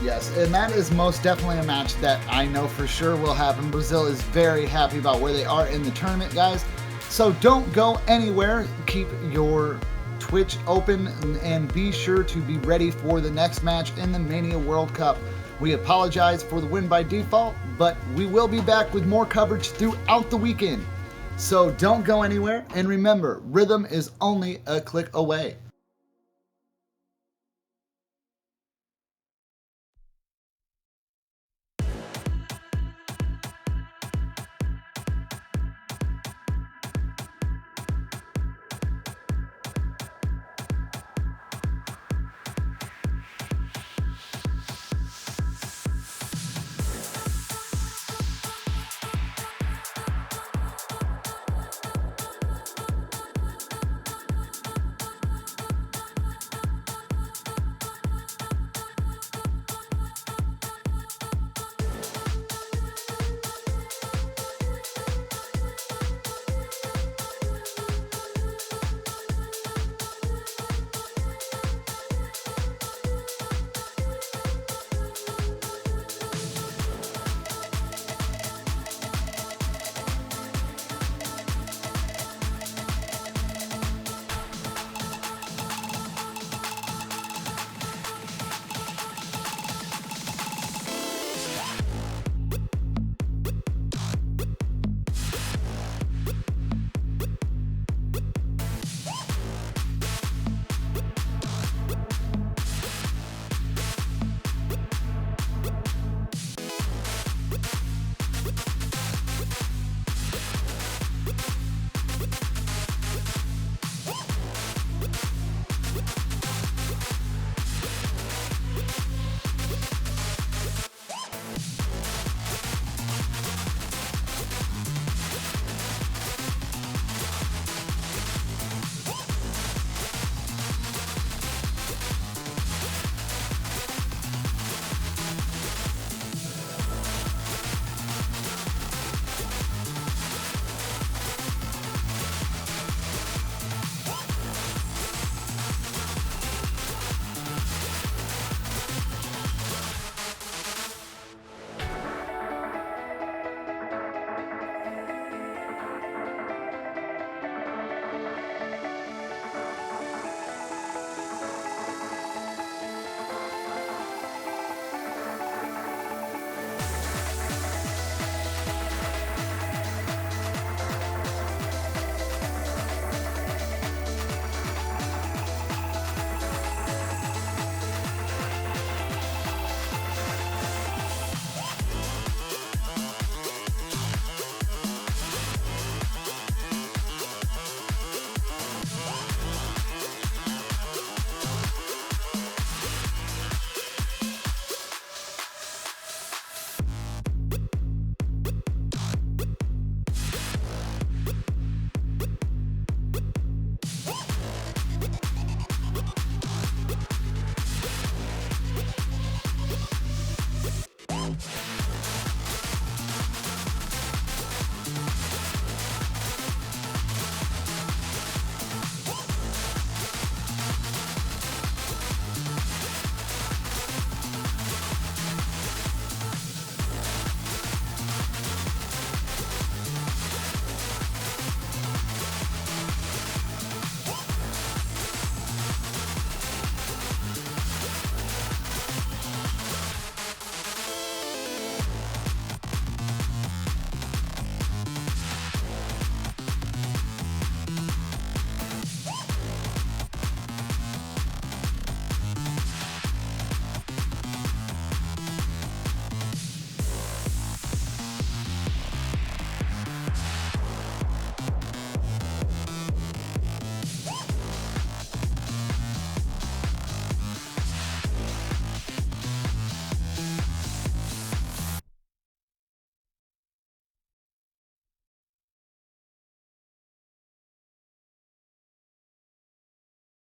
S6: Yes, and that is most definitely a match that I know for sure will happen. Brazil is very happy about where they are in the tournament, guys. So don't go anywhere. Keep your Twitch open and be sure to be ready for the next match in the Mania World Cup. We apologize for the win by default, but we will be back with more coverage throughout the weekend. So don't go anywhere, and remember, rhythm is only a click away.